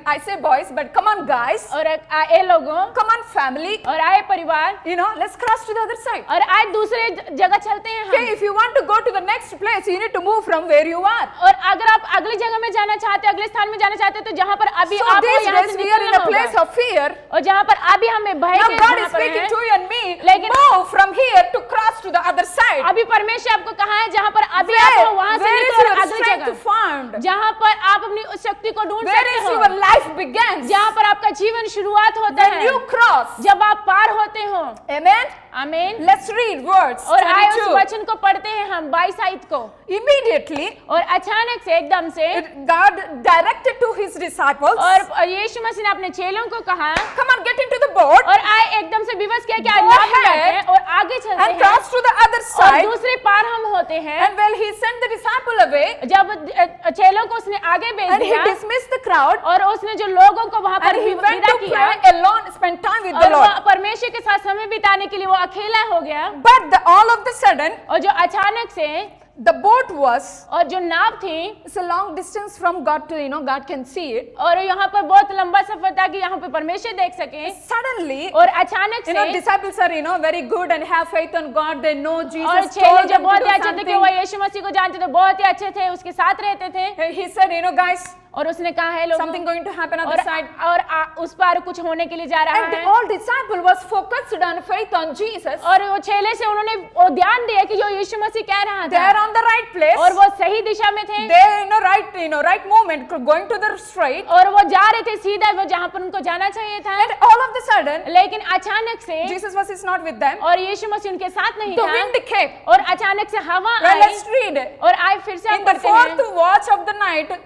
I say boys, but come on guys. और आए लोगों Come on family. और आए परिवार You know, let's cross to the other side. और आज दूसरे जगह चलते हैं Okay, हम if you want to go to the next place, you need to move from where you are. और अगर आप अगली जगह में जाना चाहते हैं अगले स्थान में जाना चाहते हैं तो जहाँ पर अभी So आपको these यहाँ days से we are in निकलना a place होगा of fear. और जहाँ पर अभी हमें भय Now के God जहाँ is पर speaking हैं, to you and me. लेकिन- Move from here to cross to the other side. अभी परमेश्वर आपको कहा है जहाँ पर अभी Where, आपको वहाँ से where is निकल your अगली strength जगह found? जहाँ पर आप अपनी उस शक्ति को ढूंढ Where सकते is हो your life begins? जहाँ पर आपका जीवन शुरुआत होता When है you cross. जब आप पार होते हो Amen. आमीन Let's read words और आए उस 22. वचन को पढ़ते हैं हम 22 आयत को Immediately, और अचानक से एकदम से God directed to his disciples. और यीशु मसीह ने अपने चेलों को कहा Come on, get into the boat और आए एकदम से विवश किया कि Go नाव में ahead बैठे हैं और आगे चलते and हैं cross to the other और side. दूसरे पार हम होते हैं And well, he sent the disciple away जब चेलों को उसने आगे भेज and he दिया dismissed the crowd और उसने जो लोगों को वहां पर and he went विदा to किया pray alone, spend time with the और वो Lord. परमेश्वर के साथ समय बिताने के लिए वो अकेला हो गया But all of the sudden, और जो अचानक से the boat was, और जो नाव थी it's a long distance from God to, God can see it. और यहाँ पर बहुत लंबा सफर था कि यहाँ पे परमेश्वर देख सके Suddenly, और अचानक से disciples are, very good and have faith on God. They know और Jesus चेले told जो them to बहुत do ही अच्छे थे कि वो something. यीशु मसीह को जानते थे बहुत ही अच्छे थे उसके साथ रहते थे He said, guys, और उसने कहा है something लोगों going to happen on और the side. उस पार कुछ होने के लिए जा रहा And है all disciple was focused on faith on Jesus. और वो चेले से उन्होंने वो ध्यान दिया कि जो यीशु मसीह कह रहा They are था on the right place. और वो सही दिशा में थे They, right moment, going to the straight. और वो जा रहे थे सीधा वो जहाँ पर उनको जाना चाहिए था And all of the sudden, लेकिन अचानक से Jesus was not with them. और यीशु मसीह उनके साथ नहीं The था wind came. और अचानक से हवा Well, आई let's read. और आए फिर से In हम the पढ़ते हैं fourth watch of the night,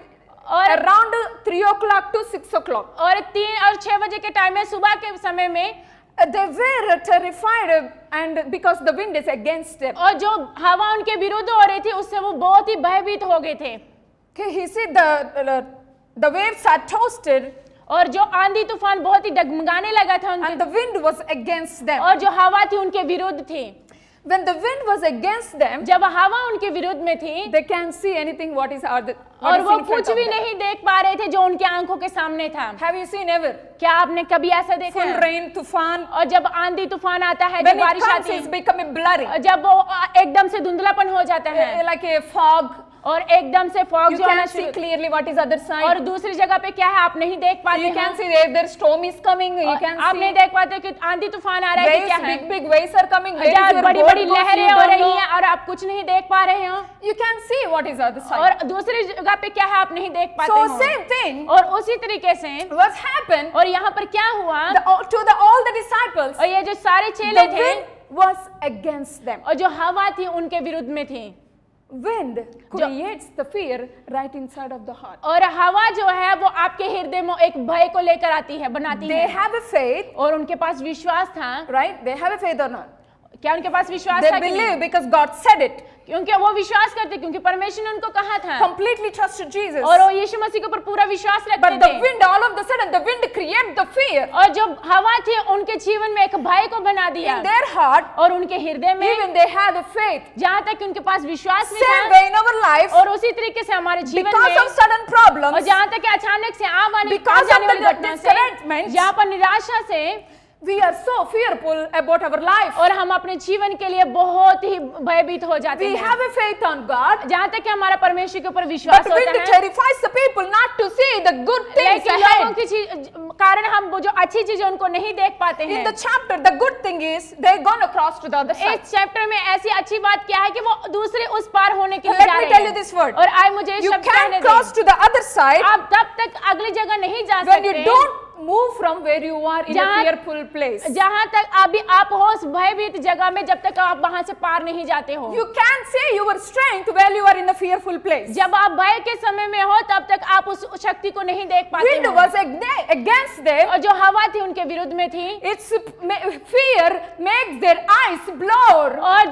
और around 3 o'clock to 6 o'clock, और 3 और 6 बजे के टाइम में सुबह के समय में they were terrified and because the wind is against them. और जो हवा उनके विरुद्ध हो रही थी उससे वो बहुत ही भयभीत हो गए थे Okay, he said the waves are toasted और जो आंधी तूफान बहुत ही डगमगाने लगा था and उनके the wind was against them. और जो हवा थी उनके विरुद्ध थी When the wind was against them, जब हवा उनके विरुद्ध में थी they can't see anything what is और in वो front कुछ of भी them. नहीं देख पा रहे थे जो उनके आंखों के सामने था Have you seen ever? क्या आपने कभी ऐसा देखा Full है? rain, tufan. और जब आंधी तूफान आता है When जब it बारिश comes, आती it's है becoming blurry. और जब वो एकदम से धुंधलापन हो जाता है Like a fog. और एकदम से फॉग You जो होना can't see शुरू clearly what is other और side. दूसरी जगह पे क्या है आप नहीं देख पाते You हैं can see there storm is coming. You can आप नहीं see देख पाते कि आंधी तूफान आ रहा है कि क्या है big waves are coming. Where is जहाँ your बड़ी boat बड़ी goes, लहरें you हो don't रही know. हैं और आप कुछ नहीं देख पा रहे हो You can see what is other side. और दूसरी जगह पे क्या है आप नहीं देख पाते So हो same thing. और उसी तरीके से What happened? और यहाँ पर क्या हुआ All the disciples, और ये जो सारे the चेले थे wind was against them. और जो हवा थी उनके विरुद्ध में थी Wind creates the fear right inside of the heart. और हवा जो है वो आपके हृदय में एक भय को लेकर आती है, बनाती They है। have a faith, और उनके पास विश्वास था, right? They have a faith or not? क्या उनके पास विश्वास They था कि नहीं? believe because God said it. क्योंकि वो विश्वास करते, क्योंकि परमेश्वर ने उनको कहा था, Completely trusted Jesus. और वो यीशु मसीह के ऊपर पूरा विश्वास रखते But the थे। wind, all of the sudden, the wind created the fear और जो हवा थी उनके जीवन में एक भय को बना दिया, in their heart. और उनके हृदय में, Even they had a faith. जहाँ तक कि उनके पास विश्वास भी Same था, way in our life, और उसी तरीके से हमारे जीवन because of में, sudden और problems, जहाँ तक कि अचानक से आ Because जाने of वाली the घटना से, discouragement, जहाँ पर निराशा से, we are so fearful about our life. और हम अपने जीवन के लिए बहुत ही भयभीत हो जाते We हैं, have a faith on God, जहाँ तक कि हमारा परमेश्वर के ऊपर विश्वास but होता wind है, terrifies the people not to see the good things लेकिन लोगों ahead. की कारण हम वो जो अच्छी चीजें उनको नहीं देख पाते In हैं। the chapter, the good thing is they're gonna cross to the other side. इस चैप्टर में ऐसी अच्छी बात क्या है कि वो दूसरे उस पार होने के लिए Let जा me रहे tell you हैं। this word. और आज मुझे ये You शब्द कहने can't cross दें, to the other side आप तब तक अगली जगह नहीं जा when you सकते don't move from where you are in a जहाँ- fearful place. जहाँ तक अभी आप हो उस भयभीत जगह में, जब तक आप वहां से पार नहीं जाते हो। You can't say your strength while you are in a fearful place. जब आप भय के समय में हो तब तक आप उस शक्ति को नहीं देख पाते Wind हो। was against them. और जो हवा थी उनके विरुद्ध में थी, Its fear makes their eyes blur. और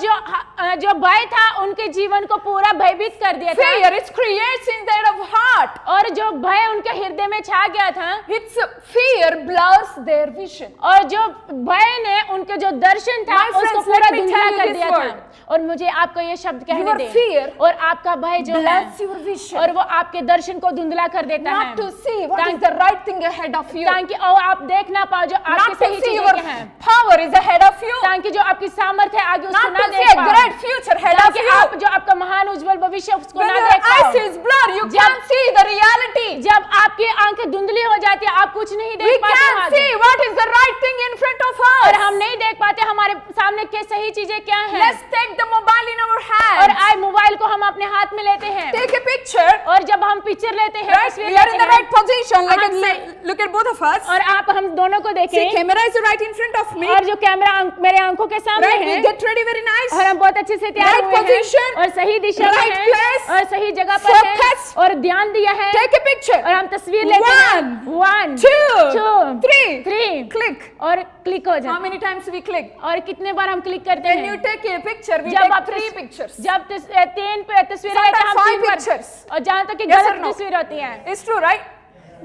जो भय था उनके जीवन को पूरा भयभीत कर दिया था, Fear it creates inside of heart. और जो भय उनके हृदय में छा गया था, Its fear blurs their vision. और जो भय ने उनके जो दर्शन था My उसको friends, पूरा let me धुंधला tell you कर this दिया word. था। और मुझे आपको ये शब्द कहने Your दें, fear और आपका भय जो है, blurs your vision. और वो आपके दर्शन को धुंधला कर देता है, Not to see what is the right thing ahead of you. ताकि और आप देख ना पाओ जो आपकी Not to सही see चीजें your क्या हैं, power is ahead of you. ताकि जो आपकी सामर्थ्य है आगे उसको Not ना to देख see a पाओ, great future ahead of ताकि you. आप जो आपका महान उज्जवल भविष्य उसको When ना your देख पाओ। eyes is blurred, you जब- can't see the reality. जब आपकी आंखें धुंधली हो जाती है, आप कुछ नहीं We देख पाते can't आगे। see what is the right thing in front of us. और हम नहीं देख पाते हमारे सामने के सही चीजें क्या हैं। Let's take the mobile in our और hand. आज मोबाइल को हम अपने हाथ में लेते हैं, Take a picture. और जब हम पिक्चर लेते हैं, Right? तस्वीर We are in लेते the हैं, right position. Like हम look at both of us. और आप हम दोनों को See, देखें, camera is right in front of me. और जो कैमरा मेरे आंखों के सामने Right? We है, get ready very nice. और हम बहुत अच्छे से तैयार Right हुए position, हैं, और सही दिशा में right हैं, place, और सही जगह पर focus. हैं, और ध्यान दिया है, Take a picture. और हम तस्वीर लेते हैं। One, 1 two, 2 three. 3 Click. और क्लिक हो How जाए। many times we click? और कितने बार हम क्लिक करते When you हैं? take a picture, we जब take आप 3 pictures. जब तीन तस्वीरें Sometimes लेते हैं, हम 5 तीन बार- pictures. और जहाँ तक कि Yes or गलत no? तस्वीर होती है, It's true, right?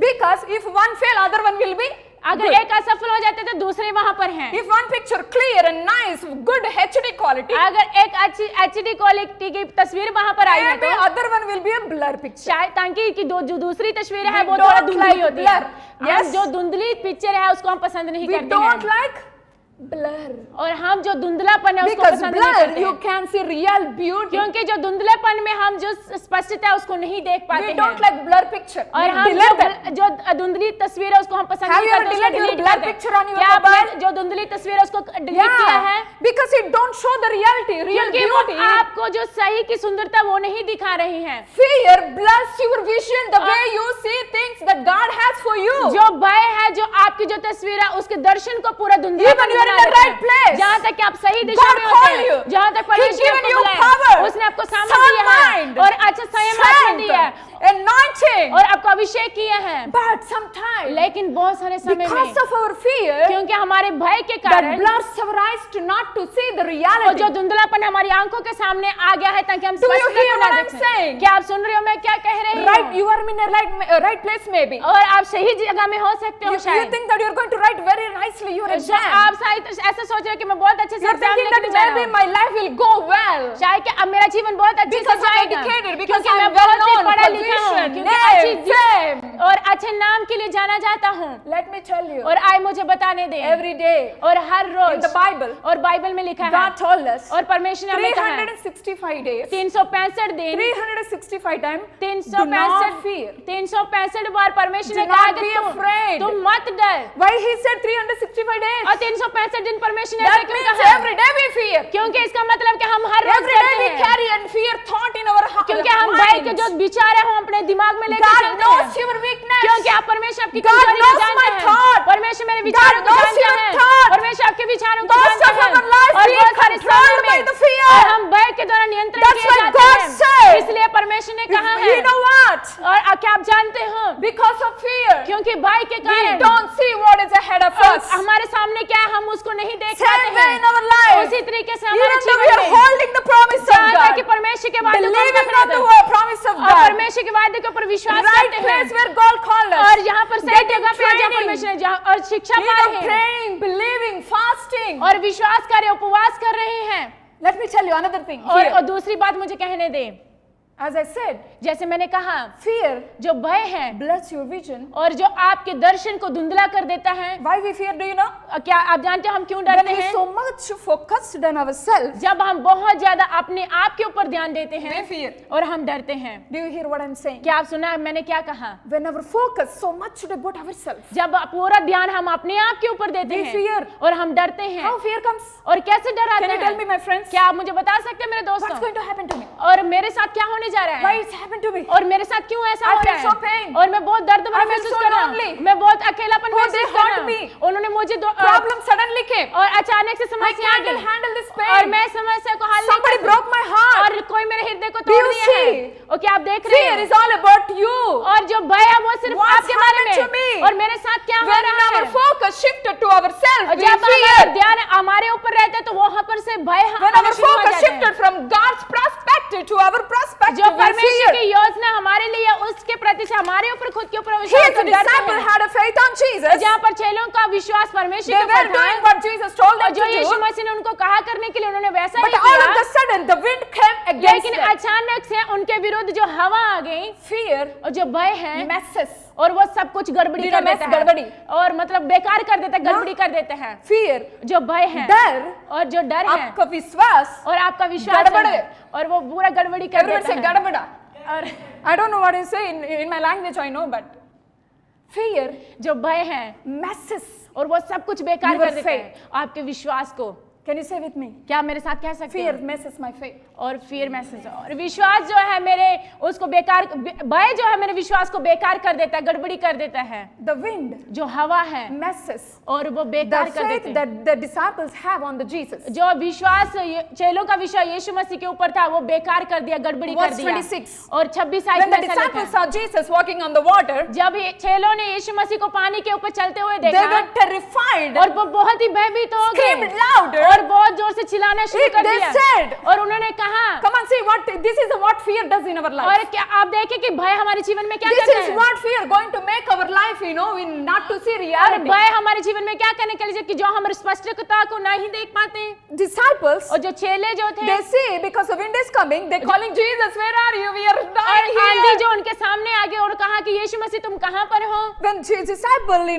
Because if one fail, other one will be अगर good. एक असफल हो जाते तो दूसरे वहां पर हैं। If one picture clear and nice, good HD quality, अगर एक अच्छी HD क्वालिटी की तस्वीर वहां पर आई है maybe तो other one will be a blur picture. शायद ताकि कि जो दूसरी तस्वीरें हैं We वो थोड़ा don't धुंधली like होती है। blur. Yes. हम जो धुंधली पिक्चर है उसको हम पसंद नहीं We करते don't हैं, like blur. और हम जो धुंधलापन है उसको Because पसंद नहीं blur, करते you हैं। can see real beauty. क्योंकि जो धुंधलेपन में हम जो स्पष्टता है उसको नहीं देख पाते We हैं, don't like blur picture. और We हम delete that. जो धुंधली तस्वीर है उसको हम पसंद Have नहीं you ever करते, उसको deleted your delete blur कर दें। picture on your क्या आपने mobile? जो धुंधली तस्वीर है उसको डिलीट किया है? because it don't show the reality, real क्योंकि वो beauty. आपको जो सही की सुंदरता वो नहीं दिखा रही है। Fear blurs your vision, the way you see things that God has for you. जो भय है, जो आपकी जो तस्वीर है उसके दर्शन को पूरा धुंधलापन Even you are in बना the देता है। right place. जहाँ तक कि आप सही दिशा God में होते called हैं, you. जहाँ तक He परमेश्वर given आपको you बुलाया, power, उसने आपको सामर्थ sound दिया है mind, और अच्छा संयम आत्मा दिया है strength, anointing. और आपको अभिषेक किया है। But sometimes, लेकिन बहुत सारे समय में because of our fear, क्योंकि हमारे भय के that कारण blurs our eyes to not to see the और reality. जो धुंधलापन हमारी आंखों के सामने आ गया है ताकि हम Do you स्पष्टता hear को ना what I'm देख saying? सकें। क्या आप सुन रहे हो मैं क्या कह रही Right, हूँ? you are in a right place maybe. और आप सही जगह में हो सकते हो You शायद। think that you're going to write very nicely your जो exam. आप शायद ऐसा सोच रहे हो कि मैं बहुत अच्छे से You're एग्जाम thinking लिखने that जा रहा maybe हूँ। my life will go well. शायद कि अब मेरा जीवन बहुत अच्छे से Because I'm जाएगा educated, because क्योंकि मैं I'm well बहुत ही known, पढ़ा लिखा हूँ, position, क्योंकि name, अच्छी fame. और अच्छे नाम के लिए जाना जाता हूँ। Let me tell you, और आज मुझे बताने दें, every day और हर in रोज the Bible, और बाइबल में लिखा है, God told us और परमेश्वर ने हमें कहा है 365 days, 365 दिन 365 times, do not fear. 365 बार परमेश्वर ने Do कहा not कि be afraid. तुम मत डर। Why he said 365 days? और 365 दिन परमेश्वर ने ऐसा That क्यों means कहा? every day we fear. क्योंकि इसका मतलब कि हम हर रोज Every day करते we हैं, carry and fear thought in our heart. क्योंकि हम भय के जो विचार है हम अपने दिमाग में लेकर God चलते knows हैं, your weakness. क्योंकि आप परमेश्वर आपकी God कमजोरी को knows जानते my हैं। thought. परमेश्वर मेरे विचारों को knows जानते your हैं। thought. परमेश्वर आपके विचारों को Most जानते of हैं। our life और we बहुत सारे controlled समय by में the fear. और हम भय के द्वारा नियंत्रण That's किए why जाते God हैं। said, परमेश्वर के वादे को believing पकड़े on the थे word promise of और God. परमेश्वर के वादे के ऊपर विश्वास Right करते place हैं where God called us. और यहाँ पर सही Getting जगह पे जहाँ training. परमेश्वर ने और शिक्षा पा रहे हैं Praying, believing, fasting. और विश्वास कार्य उपवास कर रहे हैं Let me tell you another thing और here. दूसरी बात मुझे कहने दे As I said, जैसे मैंने कहा fear जो भय है blurs your vision. और जो आपके दर्शन को धुंधला कर देता है Why we fear, do you know? क्या आप जानते हैं हम क्यों When डरते we हैं so much focused on ourselves, जब हम बहुत ज्यादा अपने आप के ऊपर ध्यान देते हैं we fear. और हम डरते हैं Do you hear what I'm saying? क्या आप सुना मैंने क्या कहा When our focus so much about ourselves, जब पूरा ध्यान हम अपने आप के ऊपर देते We हैं fear. और हम डरते हैं how fear comes? और कैसे डर आता Can you tell me, है my friends? क्या आप मुझे बता सकते हैं मेरे What's दोस्तों going to happen to me? और मेरे साथ क्या होने जा रहा Why है it's happened to me? और मेरे साथ क्यों ऐसा I हो feel रहा so है pain. और मैं बहुत दर्द भरा I feel महसूस so कर रहा lonely. हूँ मैं बहुत अकेलापन Oh, महसूस they कर रहा hurt me. हूँ उन्होंने मुझे Problem suddenly came. और अचानक से I समस्या आ can't गई handle this और pain. मैं समस्या को हल नहीं Somebody कर broke my heart. और कोई मेरे हृदय को Do तोड़ you दिया है see? और क्या आप देख रहे Fear हैं is all about you. और जो भय है वो सिर्फ What's आपके बारे happened to me? में और मेरे साथ क्या हो When रहा our है focus shifted to ourselves, और we जब हमारा fear. ध्यान हमारे ऊपर रहता है तो वहां पर से भय When आना our शुरू हो focus जाता है shifted from God's perspective to our जो perspective, we परमेश्वर की fear. योजना हमारे लिए उसके प्रति से हमारे ऊपर खुद के ऊपर Here विश्वास the से डरते disciple हैं had a faith on Jesus. जहाँ पर चेलों का विश्वास परमेश्वर They के were ऊपर था doing what Jesus told और them जो to यीशु do. मसीह ने उनको कहा करने के लिए उन्होंने वैसा But ही all of किया a sudden, the wind came against लेकिन them. अचानक से उनके विरुद्ध जो हवा आ गई Fear और जो भय है messes. और वो सब कुछ गड़बड़ी Did कर I mess देता गड़बड़ी? है और मतलब बेकार कर देता है गड़बड़ी कर देता है Fear. जो भय है डर. और जो डर है आपका विश्वास. और आपका विश्वास गड़बड़ है है। और वो पूरा गड़बड़ी कर Everyone देता say है गड़बड़ा. और I don't know what you say in my language. I know, but fear जो भय है messes. और वो सब कुछ बेकार Your कर देता है faith. आपके विश्वास को Can you say with me? क्या आप मेरे साथ कह सकते Fear हैं messes my faith. और फिर मैसेज और विश्वास जो है मेरे उसको बेकार भय जो है मेरे विश्वास को बेकार कर देता है गड़बड़ी कर देता है The wind जो हवा है messes और वो the बेकार कर faith देते हैं that the disciples have on the Jesus. जो विश्वास चेलों का विश्वास यीशु मसीह के ऊपर था वो बेकार कर दिया गड़बड़ी कर Verse दिया 26. और 26 When the में ऐसा लिखा disciples है, saw Jesus walking on the water, जब ये चेलों ने यीशु मसीह को पानी के ऊपर चलते हुए they देखा were terrified. और वो बहुत ही भयभीत हो Screamed गए louder. और बहुत जोर से चिल्लाना शुरू कर They दिया said, और उन्होंने कहा Come on, see what this is what fear does in our और life. क्या आप देखें कि भय हमारे जीवन में क्या This करता is है what fear going to make our life, in not to see और reality. भय हमारे जीवन में क्या करने के लिए कि जो हम स्पष्टता को नहीं देख पाते हैं Disciples, और जो चेले जो थे they see because the wind is coming, they calling Jesus, where are you? We are और dying आंधी here. जो उनके सामने आ गए और कहा कि यीशु मसीह तुम कहाँ पर हो When disciple,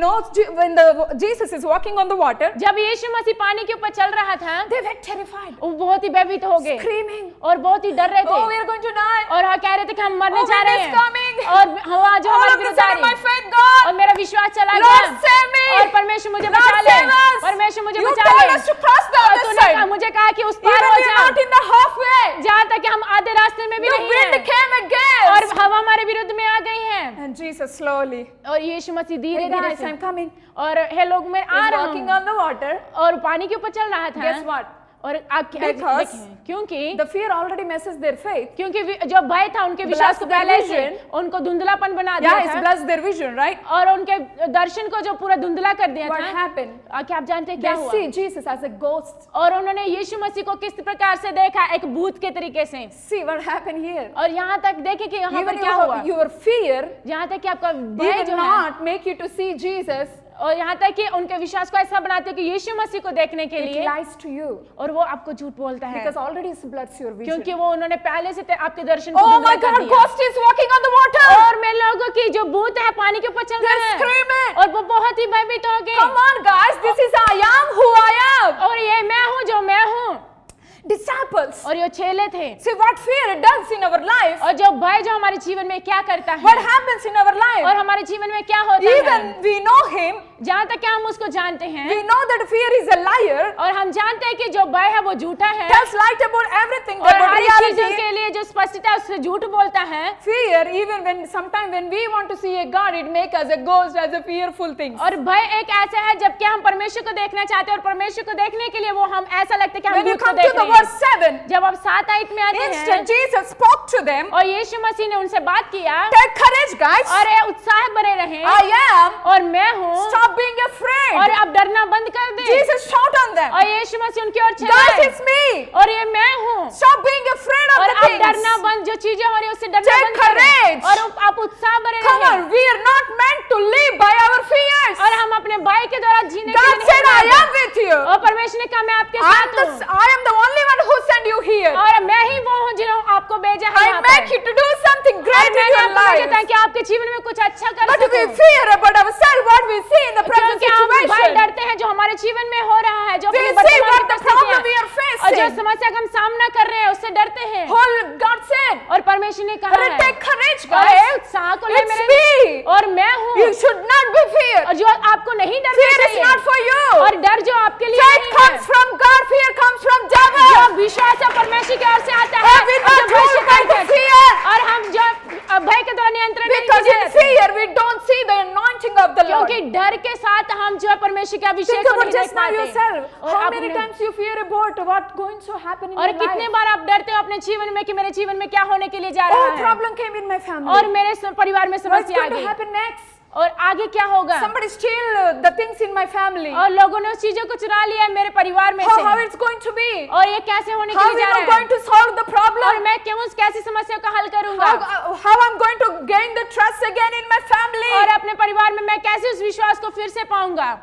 when the Jesus is walking on the water, जब यीशु मसीह पानी के ऊपर चल रहा था they were terrified, वो बहुत ही भयभीत हो गए screaming, और बहुत ही डर रहे थे oh, we are going to die. और हाँ कह रहे थे कि हम मरने Oh, जा wind रहे is हैं coming. और हवा जो All हमारे of a विरुद्ध आ sudden, my रही faith gone. और मेरा विश्वास चला Lord, गया save me. और परमेश्वर मुझे Lord, बचा ले save us. परमेश्वर मुझे You बचा told ले us to cross the और other तूने side. मुझे कहा कि उस पार Even हो we are जाओ not in the halfway. जहाँ तक कि हम आधे रास्ते में भी The नहीं wind हैं came और again. हवा हमारे विरुद्ध में आ गई है And Jesus slowly, और यीशु मसीह धीरे hey धीरे guys, I'm coming. और हे लोग मैं आ He's रहा walking हूँ on the water. और पानी के ऊपर चल रहा था Guess what? और आप Because देखें क्योंकि The fear already messes their faith. क्योंकि जो भय था उनके विश्वास को Bless their पहले से vision. उनको धुंधलापन बना Yeah, दिया it's था blessed their vision, right? और उनके दर्शन को जो पूरा धुंधला कर दिया What था happened? क्या आप जानते हैं क्या They हुआ see Jesus as a ghost. और उन्होंने यीशु मसीह को किस प्रकार से देखा एक भूत के तरीके से See what happened here. और यहाँ तक देखे कि यहाँ पर Even क्या हुआ your fear यहाँ तक कि आपका भय did जो है not make you to see Jesus. और यहाँ तक कि उनके विश्वास को ऐसा बनाते हैं कि यीशु मसीह को देखने के It लिए lies to you और वो आपको झूठ बोलता है because already it blurs your vision. क्योंकि वो उन्होंने पहले से आपके दर्शन को Oh धुंधला my कर God, दिया ghost is walking on the water. और मैं लोगों की जो भूत है पानी के ऊपर चल They're रहे हैं screaming. और वो बहुत ही भयभीत हो गए Come on, guys, this is I am who I am. और ये मैं हूँ जो मैं हूँ Disciples. और ये चेले थे See what fear does in our life. और जो भय जो हमारे जीवन में क्या करता है What happens in our life. और हमारे जीवन में क्या होता है Even we know him. जहाँ तक कि हम उसको जानते हैं We know that fear is a liar. और हम जानते हैं कि जो भय है वो झूठा है Tells light about everything. और About हर एक चीजों reality. के लिए जो स्पष्टता है उससे झूठ बोलता है Fear, even when sometimes when we want to see a God, it makes us a ghost, as a fearful thing. और भय एक ऐसा है जबकि हम परमेश्वर को देखना चाहते हैं और परमेश्वर को देखने के लिए वो हम ऐसा लगता है कि हम When you भूत को come to देख the रहे हैं verse 7, जब आप 7 आयत में आते हैं instead Jesus spoke to them. और यीशु मसीह ने उनसे बात किया Take courage, guys. और ये उत्साह बने रहे I am. और मैं हूँ Stop being afraid. और अब डरना बंद कर दे Jesus shout on them. और यीशु मसीह उनकी ओर Guys, चिल्लाए it's me. और ये मैं हूँ Stop being afraid of और the अब things. डरना चीजें हो रही है उससे डरना Take बंद करें courage. और आप उत्साह भरे Come रहें। on, we are not meant to live by our fears. और हम अपने भय के द्वारा जीने के God लिए said, I नहीं am with you. और परमेश्वर ने कहा मैं आपके साथ हूँ I am the only one who sent you here. और मैं ही वो हूँ जिन्होंने आपको भेजा है I यहाँ make पर। you to do something और great in मैंने your आपको भेजा life. ताकि आपके जीवन में कुछ अच्छा कर But we सकूं। fear about ourselves, what we see in the present क्योंकि हम भय situation. डरते हैं जो हमारे जीवन में हो रहा है, जो We अपनी see वर्तमान what की the problem we परिस्थितियां are facing. और जो समस्या का हम सामना कर रहे हैं उससे डरते हैं। Whole God said, और परमेश्वर ने कहा है take courage, और guys. उत्साह को ले It's मेरे me. और मैं हूँ You should not be feared. और जो आपको नहीं डरना Fear is चाहिए not for you. और डर जो आपके लिए Faith नहीं comes है from God, fear comes from जो devil. विश्वास है परमेश्वर की ओर से आता है We और not जो भय से ruled by the डरते हैं। fear. और हम जो भय के द्वारा नियंत्रण नहीं Because किए in जाते हैं। fear we don't see the anointing of the Lord. क्योंकि डर के साथ हम जो है परमेश्वर के अभिषेक Think को about नहीं देख just now पाते yourself. और How आप many अपने- times you fear about what going to happen in और your कितने life? बार आप डरते हो अपने जीवन में कि मेरे जीवन में क्या होने के लिए जा रहा Oh, है problem came in my family. और मेरे परिवार में What's समस्या आ going to गई happen next? और आगे क्या होगा Somebody steal the things in my family. और लोगों ने उस चीजों को चुरा लिया है मेरे परिवार में How से it's going to be? और ये कैसे होने के How लिए am जा I रहा going है to solve the और problem? मैं क्यों उस कैसी समस्या का हल करूंगा How I'm going to gain the trust again in my family? और अपने परिवार में मैं कैसे उस विश्वास को फिर से पाऊंगा।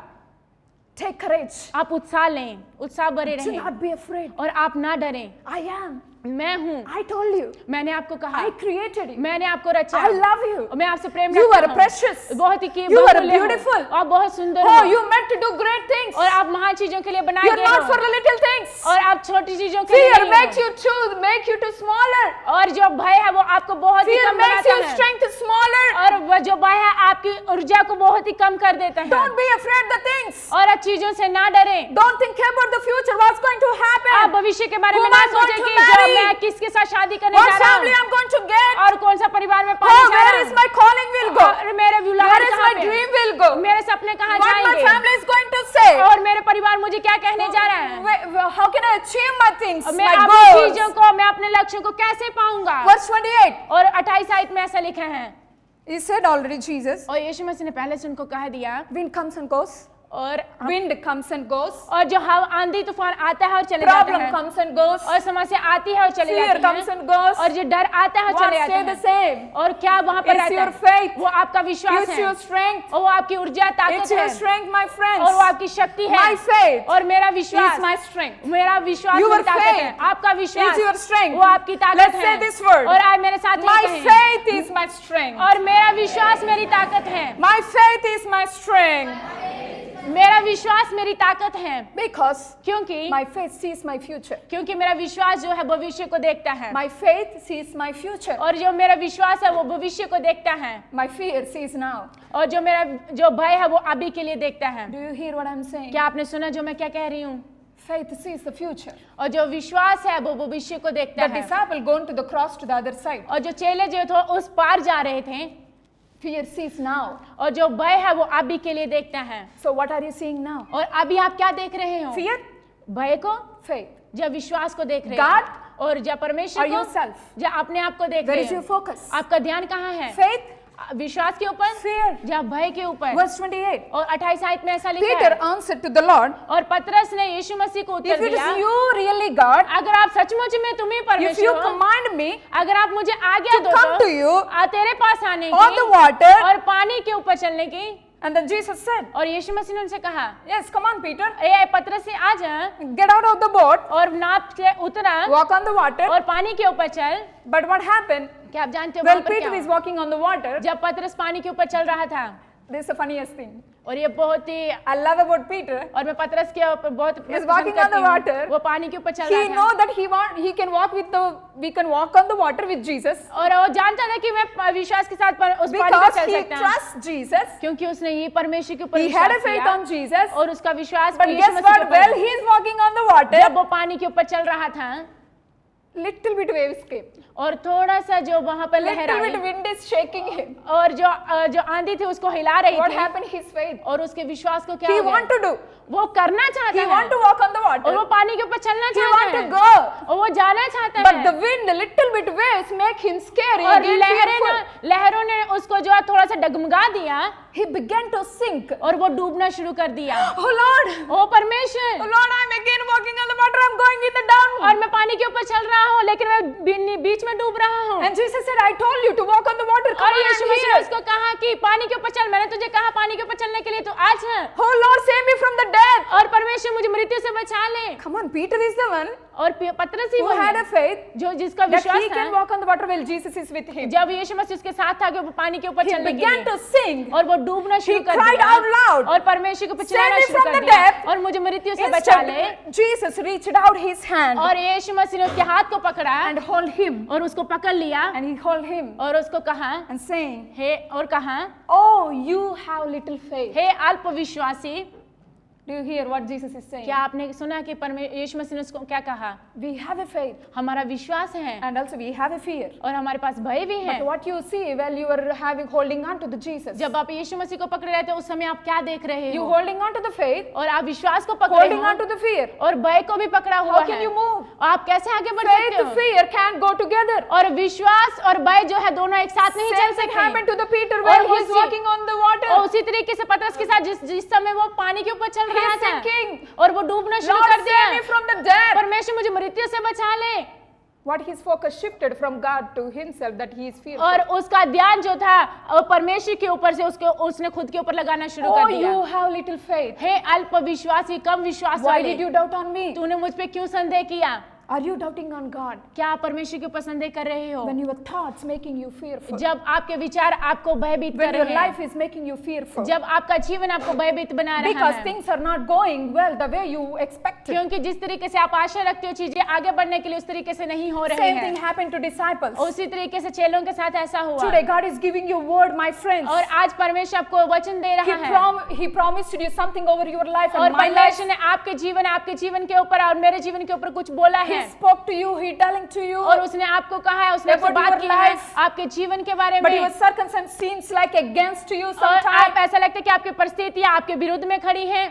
Take courage. आप उत्साह लें, उत्साह भरे Do रहें not be afraid. और आप ना डरें। I am. मैं हूँ, I told you. मैंने आपको कहा, I created you. मैंने आपको रचा, I love you. और मैं आपसे प्रेम You रखता are हूँ। precious. बहुत ही You are बहुमूल्य हो। beautiful. आप बहुत सुंदर Oh, हो you meant to do great things. और आप महान चीजों के लिए बनाए You're गए not for हो the little things. और आप छोटी चीजों के लिए Fear नहीं makes हो। make you to smaller. और जो भय है वो आपको बहुत ही Fear कम makes बनाता your है strength smaller. और वो जो भय है आपकी ऊर्जा को बहुत ही कम कर देता है। Don't be afraid the things. और आप चीजों से ना डरें। Don't think about the future. What's going to happen? आप भविष्य के बारे में Who ना am I going सोचें to कि जो marry? मैं किसके साथ शादी करने What जा रहा family हूँ I'm going to get? और कौन सा परिवार में Oh, पाने जा where रहा is हूँ my calling will go? और मेरे Where विलाप is कहाँ my पे dream will go? मेरे सपने कहाँ What my जाएंगे family is going to say? और मेरे परिवार मुझे क्या कहने जा रहा है How can I achieve my things, और मैं my अपनी goals? चीजों को मैं अपने लक्ष्यों को कैसे पाऊंगा। Verse 28. और 28 आयत में ऐसा लिखा है He said already, Jesus. और यीशु मसीह ने पहले से उनको कह दिया Wind comes and goes. और Wind comes and goes. और जो हवा आंधी तूफान आता है और चले जाता Problem है comes and goes. और समस्या आती है और चले Fear जाती comes है and goes. और जो डर आता है और What चले stay जाता the है same? और क्या वहां पर It's रहता your है faith. वो आपका विश्वास It's है your strength. और वो आपकी ऊर्जा It's ताकत your है strength, my friends. और वो आपकी शक्ति है My faith और मेरा is विश्वास my strength. मेरा विश्वास Your मेरी ताकत है faith आपका विश्वास is your strength. वो आपकी ताकत Let's है say this word. और आज मेरे साथ My ये कहें faith is my strength. और मेरा विश्वास मेरी ताकत है My faith is my strength. मेरा विश्वास मेरी ताकत है Because क्योंकि my faith sees my future. क्योंकि मेरा विश्वास जो है भविष्य को देखता है My faith sees my future. और जो मेरा विश्वास है वो भविष्य को देखता है My fear sees now. और जो मेरा जो भय है वो अभी के लिए देखता है। Do you hear what I'm saying? क्या आपने सुना जो मैं क्या कह रही हूँ Faith sees the future. और जो विश्वास है वो भविष्य को देखता The है disciple going to the cross to the other side. और जो चेले जो थे उस पार जा रहे थे Fear sees now. और जो भय है वो अभी के लिए देखता है So what are you seeing now? और अभी आप क्या देख रहे हो Fear, भय को faith. जब विश्वास को देख रहे God हो और जब परमेश्वर or को yourself? जब अपने आप को देख Where रहे is your हो focus? आपका ध्यान कहाँ है Faith, विश्वास के ऊपर fear. जब भय के ऊपर Verse 28. और 28 आयत में ऐसा लिखा Peter है answered to the Lord, और पतरस ने यीशु मसीह को if उत्तर it is दिया you really God, अगर आप सचमुच में तुम्ही if परमेश्वर you हो command me अगर आप मुझे आज्ञा दो come to you तेरे पास आने on the की water, और पानी के ऊपर चलने की and then Jesus said, और यीशु मसीह ने उनसे कहा yes, come on Peter, ए पतरस से आ जा get out of the boat, और नाव से उतरा walk on the water. और पानी के ऊपर चल But what happened? क्या आप जानते हो Well, वहाँ पर क्या Peter is हुआ? walking on the water. जब पतरस पानी के ऊपर चल रहा था This is the funniest thing. और ये बहुत ही I love about Peter. और मैं पतरस के ऊपर बहुत He is पसंद walking on करती the हूँ। water. वो पानी के ऊपर चल He रहा know था that we can walk on the water with Jesus और वो जानता था कि मैं विश्वास के साथ उस पानी पर because चल he सकता हूँ trusts Jesus. क्योंकि उसने ये परमेश्वर के ऊपर He had a विश्वास faith किया on Jesus. और उसका विश्वास But भी guess यीशु मसीह के what? ऊपर Well, है। he is walking on the water. जब वो पानी के ऊपर चल रहा था Little bit waves came. और थोड़ा सा जो वहां पर लहर Little bit I wind is shaking him. और जो आंधी थी उसको हिला रही What थी happened? His faith. और उसके विश्वास को क्या He हो want गया to do. वो करना चाहता He है want to walk on the और वो water. पानी के ऊपर चलना He want चाहता to है go. और वो जाना चाहता But है the wind, little bit waves make him scary और and fearful. लहरों ने उसको जो है थोड़ा सा डगमगा दिया He began to sink. और वो डूबना शुरू कर दिया Oh Lord, ओ परमेश्वर oh Lord, I'm again walking on the water. I'm going in the down. और मैं पानी के ऊपर चल रहा रहा हूँ लेकिन मैं बीच में डूब रहा हूँ। And Jesus said, I told you to walk on the water. Come और on यीशु and मसीह ने hear. उसको कहा कि पानी के ऊपर चल, मैंने तुझे कहा पानी के ऊपर चलने के लिए, तो आज है। Oh Lord, save me from the death. और परमेश्वर मुझे मृत्यु से बचा ले। Come on, Peter is the one और पतरस ही who वो had है a faith जो जिसका that विश्वास he can था, walk on the water while Jesus is with him. जब यीशु मसीह उसके साथ था कि वो पानी के ऊपर He चलने के began to लिए, sing. और वो डूबना शुरू कर cried दिया out loud, और परमेश्वर को "Save चिल्लाना me शुरू from कर the दिया death." और मुझे मृत्यु से बचा ले। Instead, Jesus reached out his hand और यीशु मसीह ने उसके हाथ को पकड़ा and hold him. और उसको पकड़ लिया And he called him और उसको कहा and saying, हे, और कहा oh, you have little faith. हे अल्प विश्वासी। Do you hear what Jesus is saying? क्या आपने सुना कि यीशु मसीह ने उसको क्या कहा? We have a faith हमारा विश्वास है and also we have a fear. और हमारे पास भय भी है। But what you see while you are holding on to the Jesus, जब आप यीशु मसीह को पकड़े रहते हो उस समय आप क्या देख रहे you हो? holding on to the faith, और आप विश्वास को पकड़े holding on to हो the fear. और भय को भी पकड़ा हुआ How can है। you move? आप कैसे आगे बढ़ Faith सकते and हो? fear can't go together. और विश्वास और भय जो है दोनों एक साथ नहीं चल Same thing happened सकते। to the Peter while और he is उसी- walking on the water. और उसी तरीके से पतरस के साथ जिस समय वो पानी के ऊपर चल He रहा is था sinking. और वो डूबना शुरू Lord, कर दिया। save me from the death. परमेश्वर मुझे मृत्यु से बचा ले। What his focus shifted from God to himself, that he is fearful. और उसका ध्यान जो था परमेश्वर के ऊपर से उसने खुद के ऊपर लगाना शुरू Oh, कर दिया। you have little faith. हे अल्प विश्वासी, कम विश्वास Why वाले, did you doubt on me? तूने मुझ पे क्यों संदेह किया? Are you doubting on God क्या आप परमेश्वर के ऊपर संदेह कर रहे हो? when your thoughts making you fearful? जब आपके विचार आपको भयभीत When कर your रहे life हैं, is making you fearful? जब आपका जीवन आपको भयभीत बना रहा Because है, things are not going well the way you expected. क्योंकि जिस तरीके से आप आशा रखते हो चीजें आगे बढ़ने के लिए उस तरीके से नहीं हो रहे Same thing हैं। happened to disciples. उसी तरीके से चेलों के साथ ऐसा हुआ। Today God is giving you word, my friends. और आज परमेश्वर आपको वचन दे रहा है He promised you something over your life और and my life. परमेश्वर ने आपके जीवन के ऊपर और मेरे जीवन के ऊपर कुछ बोला He है spoke to you, he telling to you. और उसने आपको कहा है, उसने आपसे About बात your की है life. आपके जीवन के बारे But में। your circumstance seems like against you और sometimes. आप ऐसा लगता है कि आपकी परिस्थितियां आपके विरुद्ध में खड़ी हैं।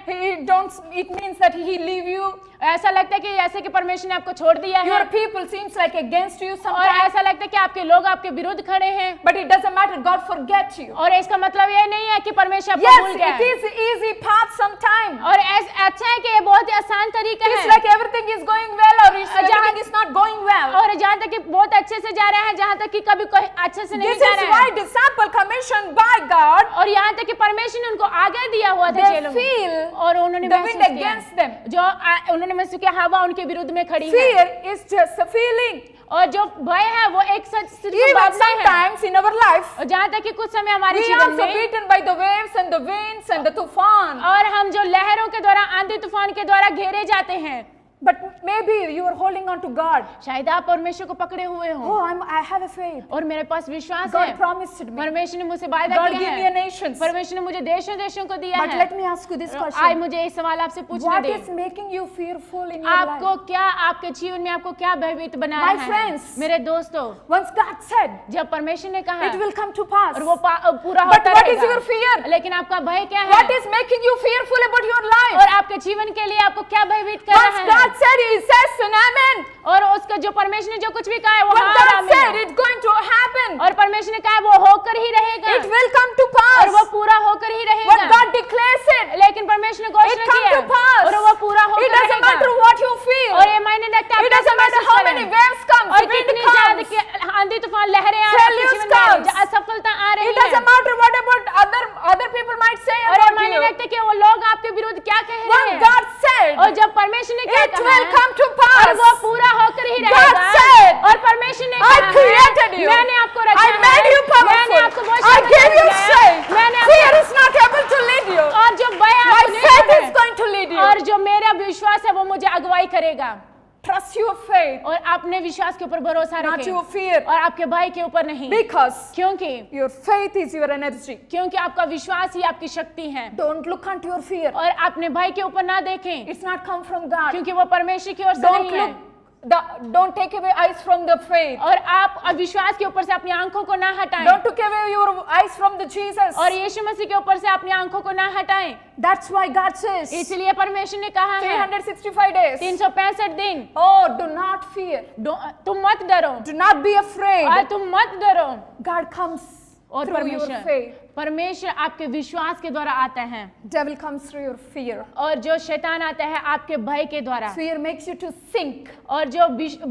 It means that he leave you. ऐसा लगता है कि ऐसे कि परमेश्वर ने आपको छोड़ दिया है Your people seems like against you और sometimes. ऐसा लगता है कि आपके लोग आपके विरुद्ध खड़े हैं। But it doesn't matter. God forgets you. और इसका मतलब ये नहीं है कि परमेश्वर आपको Yes, भूल गया it है। is easy path sometimes. और अच्छा है कि ये बहुत ही आसान तरीका It's है like everything is going well or everything is not going well. और जहाँ तक कि बहुत अच्छे से जा रहा है, जहाँ तक कि कभी कोई अच्छे से नहीं This जा is रहा why है। disciple commissioned by God, और यहाँ तक कि परमेश्वर ने उनको आगे दिया हुआ था they चेलों में। feel और उन्होंने the महसूस wind किया against them. जो उन्होंने महसूस किया हवा उनके विरुद्ध में खड़ी है। Fear is just a feeling. और जो भय है वो एक सिर्फ Even भावना है। sometimes in our life, और जहाँ तक कि कुछ समय हमारे we जीवन also में beaten by the waves and the winds and the tufan. और हम जो लहरों के द्वारा आंधी तूफान के द्वारा घेरे जाते हैं। But maybe you are holding on to God. शायद आप परमेश्वर को पकड़े हुए हो Oh, I have a faith. और मेरे पास विश्वास God है। promised me. परमेश्वर ने मुझसे वायदा God किया give me a है। nations. परमेश्वर ने मुझे देशों देशों को दिया But है। let me ask you this आज question. मुझे एक सवाल आपसे पूछने What they, is making you fearful in your आपको life? क्या आपके जीवन में आपको क्या भयभीत बना My रहा है? friends, मेरे दोस्तों, Once God said, जब परमेश्वर ने कहा it will come to pass. और वो पूरा But होता what is रहेगा। your fear? लेकिन आपका भय क्या है? What is making you fearful about your life? और आपके जीवन के लिए आपको क्या भयभीत कर Once रहा है? God said, He says an amen. और उसका जो परमेश्वर ने जो कुछ भी कहा है वो When हाँ God आमीन said है। it's going to happen, और परमेश्वर ने कहा है वो होकर ही रहेगा it will come to और वो pass. पूरा होकर ही When रहेगा। God declares it, लेकिन परमेश्वर ने it घोषणा come किया to pass. और वो पूरा It होकर doesn't matter रहेगा। what you feel. और ये मायने लगता है It doesn't matter how many waves come, और the wind कितनी comes. ज्यादा के आंधी तूफान लहरें आ रही हैं Failures आपके जीवन में, comes. जो असफलता आ It रही doesn't है matter what about other people might say और ये about मायने you. लगता है कि वो लोग आपके विरुद्ध क्या कह रहे When हैं। God said, और जब परमेश्वर ने क्या it कहा will है, come to और pass. वो पूरा होकर ही God रहेगा। said, और परमेश्वर ने I कहा created है, you. मैंने आपको रचा I made you है, मैंने powerful. आपको बहुत I gave you शक्तिशाली strength. बनाया है, मैंने Fear आपको is not able to lead you. और जो भय My आपको नहीं faith है, is going to lead you. और जो मेरा विश्वास है वो मुझे अगुवाई करेगा। Trust your faith, और अपने विश्वास के ऊपर भरोसा not रखें your fear. और आपके भाई के ऊपर नहीं, Because क्योंकि your faith is your energy. आपका विश्वास ही आपकी शक्ति है। Don't look unto your fear. और अपने भाई के ऊपर ना देखें It's not come from God. क्योंकि वो परमेश्वर की ओर से Don't नहीं है। look. Don't take away eyes from the faith. और आप विश्वास के ऊपर से अपनी आंखों को ना हटाएं Don't take away your eyes from the Jesus. और यीशु मसीह के ऊपर से अपनी आंखों को ना हटाएं। That's why God says इसलिए परमेश्वर ने कहा है 365 days. 365 दिन Oh, do not fear. तुम मत डरो Do not be afraid. और तुम मत डरो। God comes और through your परमेश्वर faith. परमेश्वर आपके विश्वास के द्वारा आता है Devil comes through your fear. और जो शैतान आता है आपके भय के द्वारा Fear makes you to sink. और जो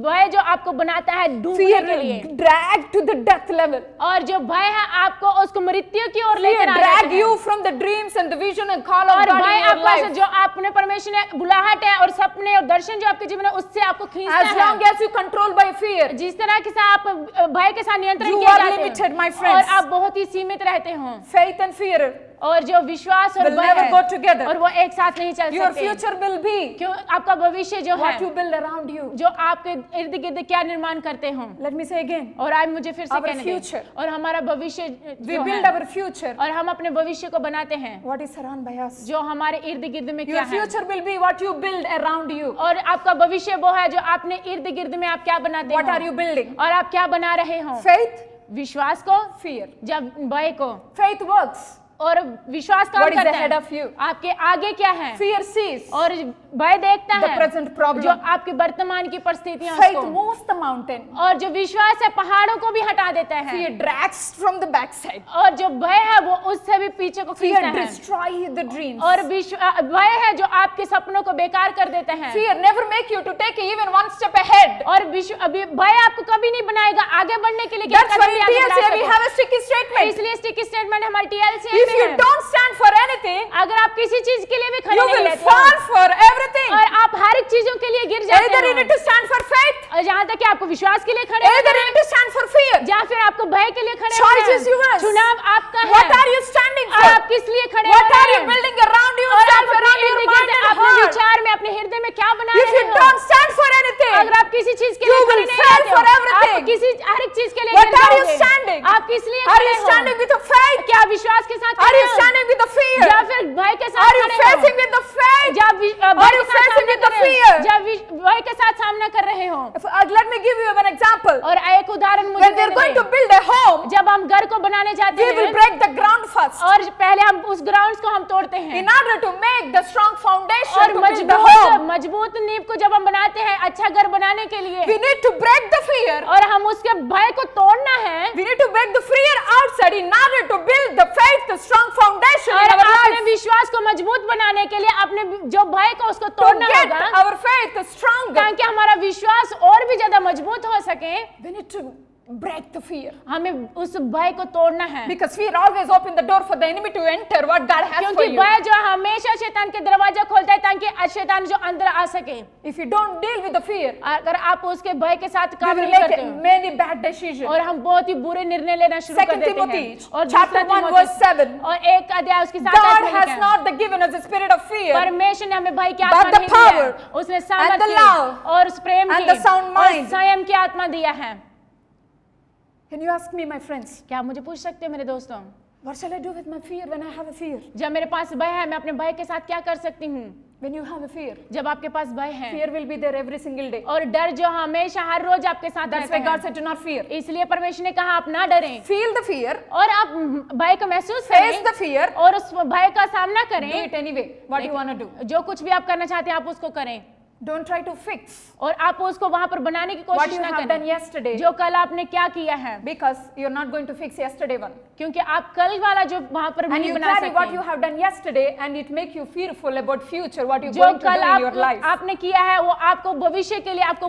भय जो आपको बनाता है डूबने के लिए Fear drag to the death level. और जो भय है आपको उसको मृत्यु की ओर Fear लेकर आ drag जाता है you from the dreams and the vision and call of और God भय in your आपको life. जो आपने परमेश्वर ने बुलाहट है और सपने और दर्शन जो आपके जीवन में उससे आपको खींचता As long है as you control by fear, जिस तरह के साथ आप भय के साथ नियंत्रण You किए are जाते limited, हैं my friends. और आप बहुत ही सीमित रहते हो faith and fear, और जो विश्वास और will भय never है go together. और वो एक साथ नहीं चल Your सकते future will be क्यों आपका भविष्य जो है what you build around you. जो आपके इर्द गिर्द क्या निर्माण करते हो Let me say again, और आज मुझे फिर से Our कहने future. दें और हमारा भविष्य we जो build है our future. और हम अपने भविष्य को बनाते हैं What is surrounded by us? जो हमारे इर्द गिर्द में क्या Your है future will be what you build around you. और आपका भविष्य वो है जो आपने इर्द गिर्द में आप क्या बनाते What हो are you building? और आप क्या बना रहे हो Faith, विश्वास को fear. जब भय को Faith works. और विश्वास काम What is करता ahead है of you? आपके आगे क्या है Fear sees और भय देखता the है present problem. जो आपकी वर्तमान की परिस्थितियां Faith उसको moves the mountain. और जो विश्वास है पहाड़ों को भी हटा देता है Fear drags from the backside. और जो भय है वो उससे भी पीछे को Fear खींचता है destroys the dreams. और भय है जो आपके सपनों को बेकार कर देता है Fear never make you to take even one step ahead. और अभी भय आपको कभी नहीं बनाएगा आगे बढ़ने के लिए कि That's कदम why भी in आगे बढ़ा TLC we सको। have a sticky statement. इसलिए स्टिकी स्टेटमेंट हमारी TLC If you में है don't stand for anything, अगर आप किसी चीज के लिए भी खड़े you नहीं will रहते fall हो for everything. और आप हर एक चीजों के लिए गिर जाते Either you need हो to stand for faith, और जहाँ तक कि आपको विश्वास के लिए खड़े either रहना you need to stand for fear. है, या फिर आपको भय के लिए खड़े Choice रहना is yours. है चुनाव आपका है What are you standing for? आप किस लिए खड़े What हो are रहे you हैं building around you, और stand आप around your mind and अपने heart? विचार में अपने हृदय में क्या बना If you रहे हो don't stand for anything, अगर आप किसी चीज के you लिए खड़े will नहीं fail रहते for हो everything. आप किसी हर एक चीज के लिए What गिर are you जाओगे। standing? आप किस लिए Are you खड़े हो standing with the faith? क्या विश्वास के साथ Are खड़े you हो standing with the fear? या फिर भय के साथ Are you खड़े हो facing with the faith? जब Are you facing with the fear? जब भय के साथ सामना कर रहे हो Let me give you an example. और एक उदाहरण मुझे When they're going to build a home, जब हम घर को बनाने जाते we will हैं break the ground first. और पहले हम उस ग्राउंड को हम तोड़ते हैं In order to make the strong foundation और to build the home, मजबूत नींव को जब हम बनाते हैं अच्छा घर बनाने के लिए we need to break the fear. और हम उसके भय को तोड़ना है We need to break the fear outside in order to build the faith, the strong foundation और in our अपने life. विश्वास को मजबूत बनाने के लिए अपने जो भय को उसको To तोड़ना get होगा our faith stronger, ताकि हमारा विश्वास और भी ज्यादा मजबूत हो सके we need to break the fear. हमें उस भय को तोड़ना है Because fear always open the door for the enemy to enter what God has for क्योंकि you. भय जो हमेशा शैतान के दरवाजा खोलता है ताकि शैतान जो अंदर आ सके If you don't deal with the fear, अगर आप उसके भय के साथ we काम will नहीं make करते हो many bad decisions. और हम बहुत ही बुरे निर्णय लेना शुरू कर 2 देते Timothy हैं और chapter 1 verse 7. और एक अध्याय उसके साथ God में has लिखा है, not given us a spirit of fear, परमेश्वर ने हमें भय की but आत्मा the नहीं दिया है। power उसने and सामर्थ the की love और उस प्रेम and की the sound और mind. संयम की आत्मा दिया है। Can you ask me, my friends, क्या आप मुझे पूछ सकते हो मेरे दोस्तों what shall I do with my fear when I have a fear? जब मेरे पास भय है मैं अपने भय के साथ क्या कर सकती हूँ When you have a fear, जब आपके पास भय है fear will be there every single day. और डर जो हमेशा हर रोज आपके साथ That's रहता why God है said, do not fear. इसलिए परमेश्वर ने कहा आप ना डरें Feel the fear, और आप भय को महसूस face करें the fear, और उस भय का सामना do करें it anyway. What you want to do. जो कुछ भी आप करना चाहते हैं आप उसको करें Don't try to fix और आप उसको वहां पर बनाने की what कोशिश you ना have done करें yesterday, जो कल आपने क्या किया है because you're not going to fix yesterday one. क्योंकि आप कल वाला जो वहां पर And नहीं you बना carry what सकते you have done yesterday, and it make you fearful about future, what you're जो going to कल do in your life. आपने किया है वो आपको भविष्य के लिए आपको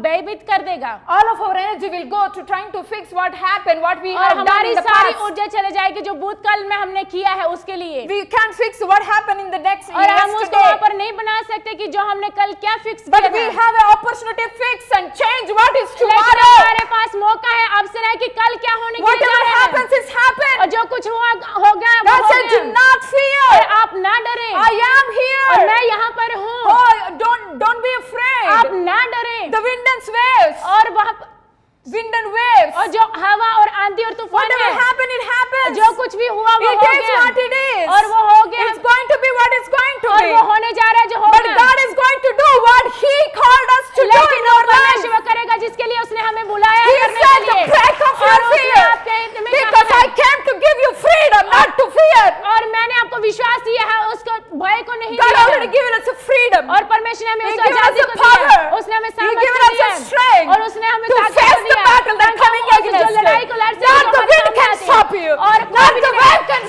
भयभीत कर देगा All of our energy will go to trying to fix what happened, what we और have done हमारी in the सारी past. ऊर्जा चले जाएगी जो भूतकाल में हमने किया है उसके लिए We can't fix what happened in the next और हम उसको yesterday. वहां पर नहीं बना सकते कि जो हमने कल क्या फिक्स But किया we है have an opportunity to fix and change what is लेकिन tomorrow. हमारे पास मौका है अवसर है कि कल क्या होने के लिए Whatever जा रहे हैं happens is happened. और जो कुछ हुआ हो गया वो God हो said, do गया not और fear. आप ना डरें I am और here. मैं यहाँ पर हूँ Oh, don't be आप afraid. ना डरें The wind and waves. और वहाँ Wind and waves. और जो हवा और आंधी और तूफान Whatever है happened, it happens. जो कुछ भी हुआ वो It हो is गया what it is. और वो हो गया It's going to be what it's going to और be. वो होने जा रहा है जो But होगा God is going to do what He called us to do लेकिन in वो our life. परमेश्वर वो करेगा जिसके लिए उसने हमें बुलाया He करने said के the लिए break of और your उसने fear. आपके हित में Because कहा I came to give you freedom, not to fear. और मैंने आपको विश्वास दिया है उसको भय को नहीं God दिया already है। given us a freedom. और परमेश्वर ने हमें He उस given आजादी us a को दिया है। power. उसने हमें He सामर्थ्य given us दिया a है strength और उसने हमें to ताकत face the दिया है battle that's ताकि coming उस जो against लड़ाई को us. लड़ सके Not जो the हमारे wind सामने can आती है। stop you. और Not the wave can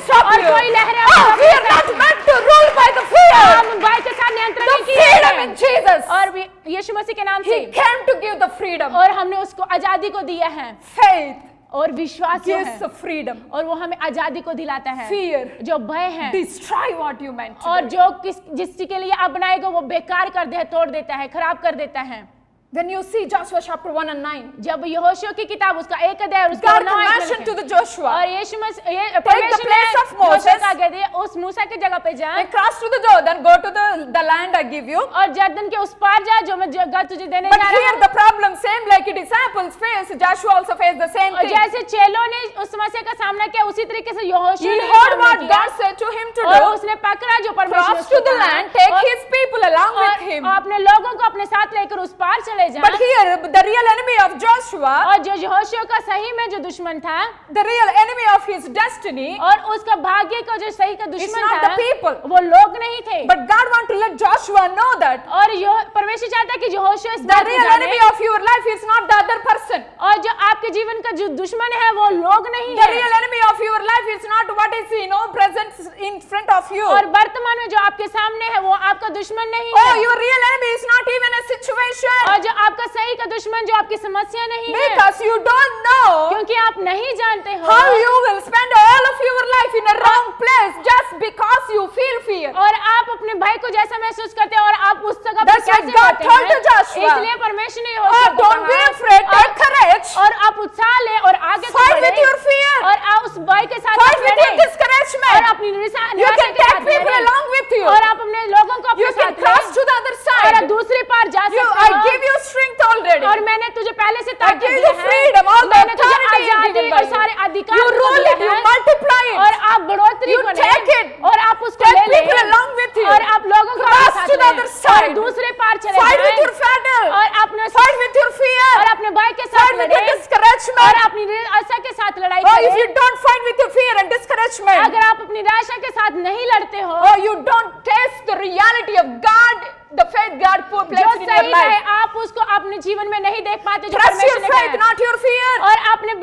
है, Faith और विश्वास जो gives है the freedom. और वो हमें आजादी को दिलाता है। Fear जो भय है destroy what you meant to और do. जो जिसके लिए आप बनाएगा वो बेकार कर दे, तोड़ देता है, खराब कर देता है। When you see Joshua chapter 1 and 9, जब यहोशू की किताब उसका 1 अध्याय और उसका God 9 commissioned to the Joshua, और यीशु मसीह ये the परमेश्वर ने place of मूसा Moses. को आज्ञा दी, उस मूसा की जगह पे जा and cross to the Jordan, go to the land I give you. और जर्दन के उस पार जा जो मैं जगह तुझे देने But जा रहा here हूँ। the problem, same like disciples faced, Joshua also faced the same और thing. जैसे चेलों ने उस समस्या का सामना किया उसी तरीके से यहोशू He ने heard सामना what किया God said to him to और do. उसने पकड़ा जो परमेश्वर ने Cross to उसको the कहा land, take और- his people along with him. और अपने लोगों को अपने साथ लेकर उस पार चले जाएं। But here the real enemy of Joshua, और जो यहोशू का सही में जो दुश्मन था the real enemy of his destiny, और उसका भाग्य का जो सही का दुश्मन not था the people. वो लोग नहीं थे। but God want to let Joshua know that और परमेश्वर चाहता है कि यहोशू इस the बात को real जाने enemy of your life is not the other person. और जो आपके जीवन का जो दुश्मन है वो लोग नहीं The है real enemy of your life is not what is present in front of you. और वर्तमान में जो आपके सामने है वो आपका दुश्मन नहीं Oh, है your real enemy is not even a situation. और जो आपका सही का दुश्मन जो आपकी समस्या नहीं है Because you don't know क्योंकि आप नहीं जानते हो how you will spend all of your life in a wrong place just because you feel fear. और आप अपने भाई को जैसा महसूस करते हैं और आप उस जगह पर That's why कैसे God रहते told हैं to Joshua, इसलिए परमेश्वर ने Oh, यहोशू को don't be कहा, afraid, take courage. और आप उत्साह ले और आगे को Fight बढ़े with your fear. और आप उस भय के साथ Fight with your लड़ें discouragement. और अपनी You निराशा can के take साथ people लड़ें along with you. और आप अपने लोगों को अपने You can साथ cross लें to the other और आप side. दूसरी पार जा You, सकते I हो give you strength already. और मैंने तुझे पहले से I ताकत give दी you है freedom, all the मैंने तुझे authority is आजादी given by और you. सारे अधिकार You तुझे rule दिए it, you हैं multiply it. और आप बढ़ोतरी You करें take it. और आप उसको Take ले लें people along with you. और आप लोगों को Cross अपने to the साथ other लें side. और दूसरे पार चले Fight with जाएं your battle. और अपने Fight with your fear. और अपने भाई के Fight साथ with your लड़ें discouragement. और अपनी निराशा के साथ लड़ाई Oh, if you करें don't fight with your fear and discouragement, अगर आप अपनी निराशा के साथ नहीं लड़ते हो oh, you don't taste the reality of God, the faith God जो placed in your सही है life. आप उसको अपने जीवन में नहीं देख पाते जो Trust your परमेश्वर ने faith, कहा not your fear. और अपने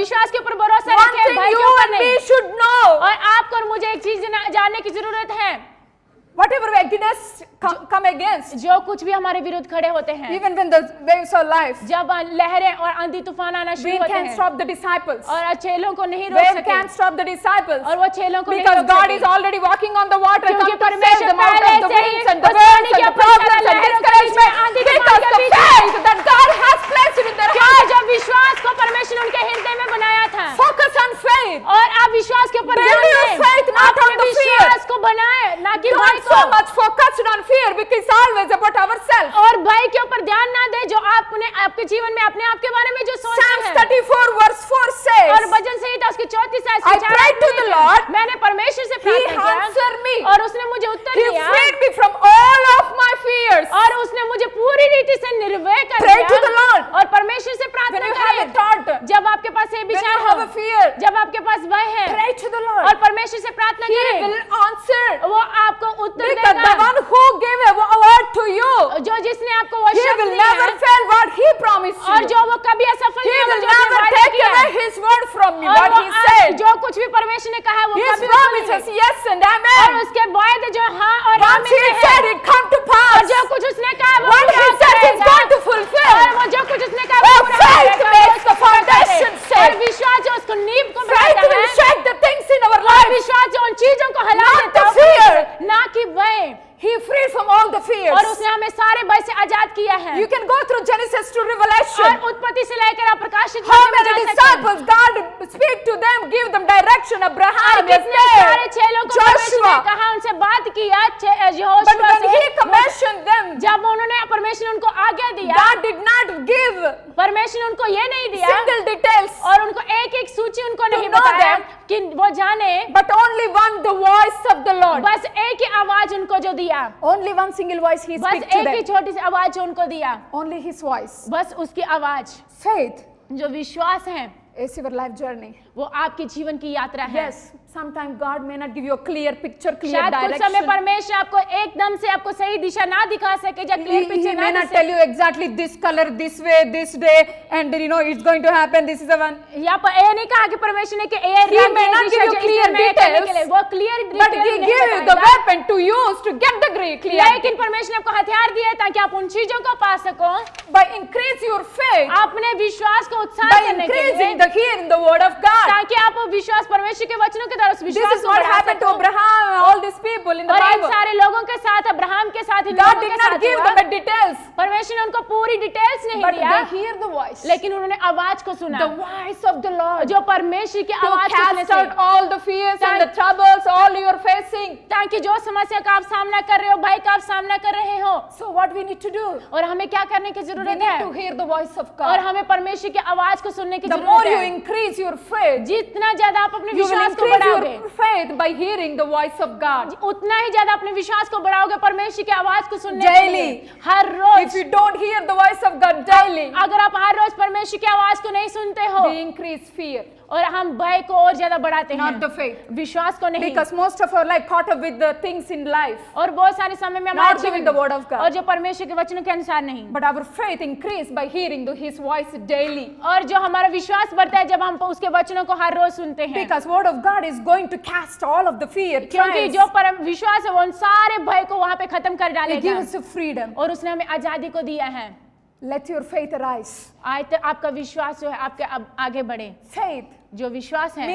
विश्वास के ऊपर भरोसा One रखें thing भय के you ऊपर and me नहीं should know. और आपको और मुझे एक चीज जानने की जरूरत है Whatever against come against, जो कुछ भी हमारे विरुद्ध खड़े होते हैं even when the waves of life, जब लहरें और आंधी तूफान आना शुरू wind होते can't हैं stop the disciples. और चेलों को नहीं रोक Wave सके can't stop the disciples. और वो चेलों को नहीं Because रोक God सके is already walking on the water, क्योंकि come to save परमेश्वर them out पहले of the से ही winds and the उस waves पानी के and the ऊपर problems चला, and लहरों के बीच में, आंधी discouragement. तूफान Because के the बीच में। faith that God has placed in their क्योंकि heart. जब विश्वास को परमेश्वर ने उनके हृदय में बनाया था Focus on faith. और आप विश्वास के ऊपर Build ध्यान your दें faith, not अपने on the fear. विश्वास को बनाए ना कि भय Don't को so much focused on fear because it's always about ourselves. और भय के ऊपर ध्यान ना दे जो आपने आपके जीवन में अपने आप के बारे में जो सोचते Psalms हैं 34 verse 4 और says, भजन संहिता उसकी 34 आयत I से prayed to the Lord. मैंने परमेश्वर से He प्रार्थना answered me. किया और उसने मुझे उत्तर He दिया freed me from all of my fears. और उसने मुझे पूरी रीति से निर्भय कर Pray दिया to the Lord. और परमेश्वर से When प्रार्थना you have a करें thought, जब आपके पास ये when विचार you हो have a fear, जब आपके पास भय है pray to the और Lord. परमेश्वर से प्रार्थना He करें will answer. वो आपको उत्तर Because the देगा one who gave a word to you, जो जिसने आपको वो he शब्द will दिया never है fail what he promised और you. जो वो कभी असफल He नहीं होगा will जो उसने never वादा take किया away his word from me, और what वो he आज said. जो कुछ भी परमेश्वर ने कहा है वो His कभी promises, yes and और amen. उसके वायदे जो हाँ और Once आमीन he में said है it come to और pass. जो कुछ उसने कहा वो What पूरा he said is करेगा going to fulfill. और वो जो कुछ उसने कहा वो Oh, पूरा faith करेगा, makes वो the उसको पूरा foundation करे। और shake. विश्वास जो उसको नींव को Faith बनाता will है shake the things in our और life. विश्वास जो उन चीजों को हिला Not देता the है fear. ना कि भय He freed from all the fears. और उसने हमें सारे भय से आजाद किया है You can go through Genesis to और Revelation. उत्पत्ति से लेकर आप प्रकाशित How वाक्य में many जा सकते हैं। disciples God speak to them, give them direction. और Abraham is कितने सारे there. चेलों को परमेश्वर ने Joshua. कहा उनसे बात किया But यहोशुआ when he से commissioned them, जब उन्होंने परमेश्वर ने उनको आज्ञा दिया God did not give परमेश्वर ने उनको ये नहीं दिया single details, और उनको एक एक सूची उनको नहीं know बताया them. कि वो जाने but only one, the voice of the Lord. बस एक ही आवाज उनको जो दिया Only one single voice he बस speaks to एक ही them. छोटी सी आवाज जो उनको दिया Only his voice. बस उसकी आवाज Faith जो विश्वास है is your life journey. वो आपके जीवन की यात्रा है। Yes, sometimes God may not give you a clear picture, clear शायद कुछ समय direction. परमेश्वर आपको एकदम से आपको सही दिशा ना दिखा सके, या क्लियर He पिक्चर may ना not दिखा tell you exactly this color, this way, this day, and it's going to happen. This is the one. या पर ये नहीं कहा कि परमेश्वर ने कि ये He may not give you clear details, वो clear But He give you the weapon to use to get the clear. लेकिन परमेश्वर ने आपको हथियार दिए ताकि आप उन चीजों को पा सको, By increase your faith, अपने विश्वास को उत्साह by करने के लिए, increasing the hearing the word of God. ताकि आप विश्वास परमेश्वर के वचनों के द्वारा उस This विश्वास is को what बढ़ा happened to सको। Abraham and all these people in the और इन Bible. सारे लोगों के साथ, अब्राहम के साथ, इन God लोगों did के not साथ give हुआ। them the details, परमेश्वर ने उनको पूरी डिटेल्स नहीं but दिया, they hear the voice, लेकिन उन्होंने आवाज को सुना, the voice of the Lord, जो परमेश्वर की to आवाज को सुनने cast out से, all the fears and the troubles all you are facing. ताकि जो समस्या का आप सामना कर रहे हो, भय का आप सामना कर रहे हो, So what we need to do? और हमें क्या करने की We जरूरत need है, to hear the voice of और God. हमें परमेश्वर की आवाज को सुनने की The more जरूरत you है। increase your faith, जितना ज्यादा आप अपने you will विश्वास को increase बढ़ाओगे, your faith by hearing the voice of God. उतना ही ज्यादा अपने विश्वास को बढ़ाओगे परमेश्वर की आवाज को सुनने के Daily. लिए। हर If rose, you don't hear the voice of God daily, अगर आप हर रोज परमेश्वर की आवाज को नहीं सुनते हो, we increase fear, और हम भय को और ज्यादा बढ़ाते not हैं, the faith. विश्वास को नहीं। Because most of our life caught up with the things in life, और बहुत सारे समय में not हमारे giving जीवन the word of God. और जो परमेश्वर के वचनों के अनुसार नहीं, But our faith increased by hearing His voice daily. और जो हमारा विश्वास बढ़ता है जब हम उसके वचनों को हर रोज सुनते हैं, Because word of God is going to cast all of the fear. क्योंकि trials. जो परम विश्वास है वो उन सारे भय को वहां पे खत्म कर He डालेगा, gives us freedom. और उसने हमें आजादी को दिया है। Let your faith arise. आज तक आपका विश्वास जो है आपके आगे बढ़े। Faith जो विश्वास है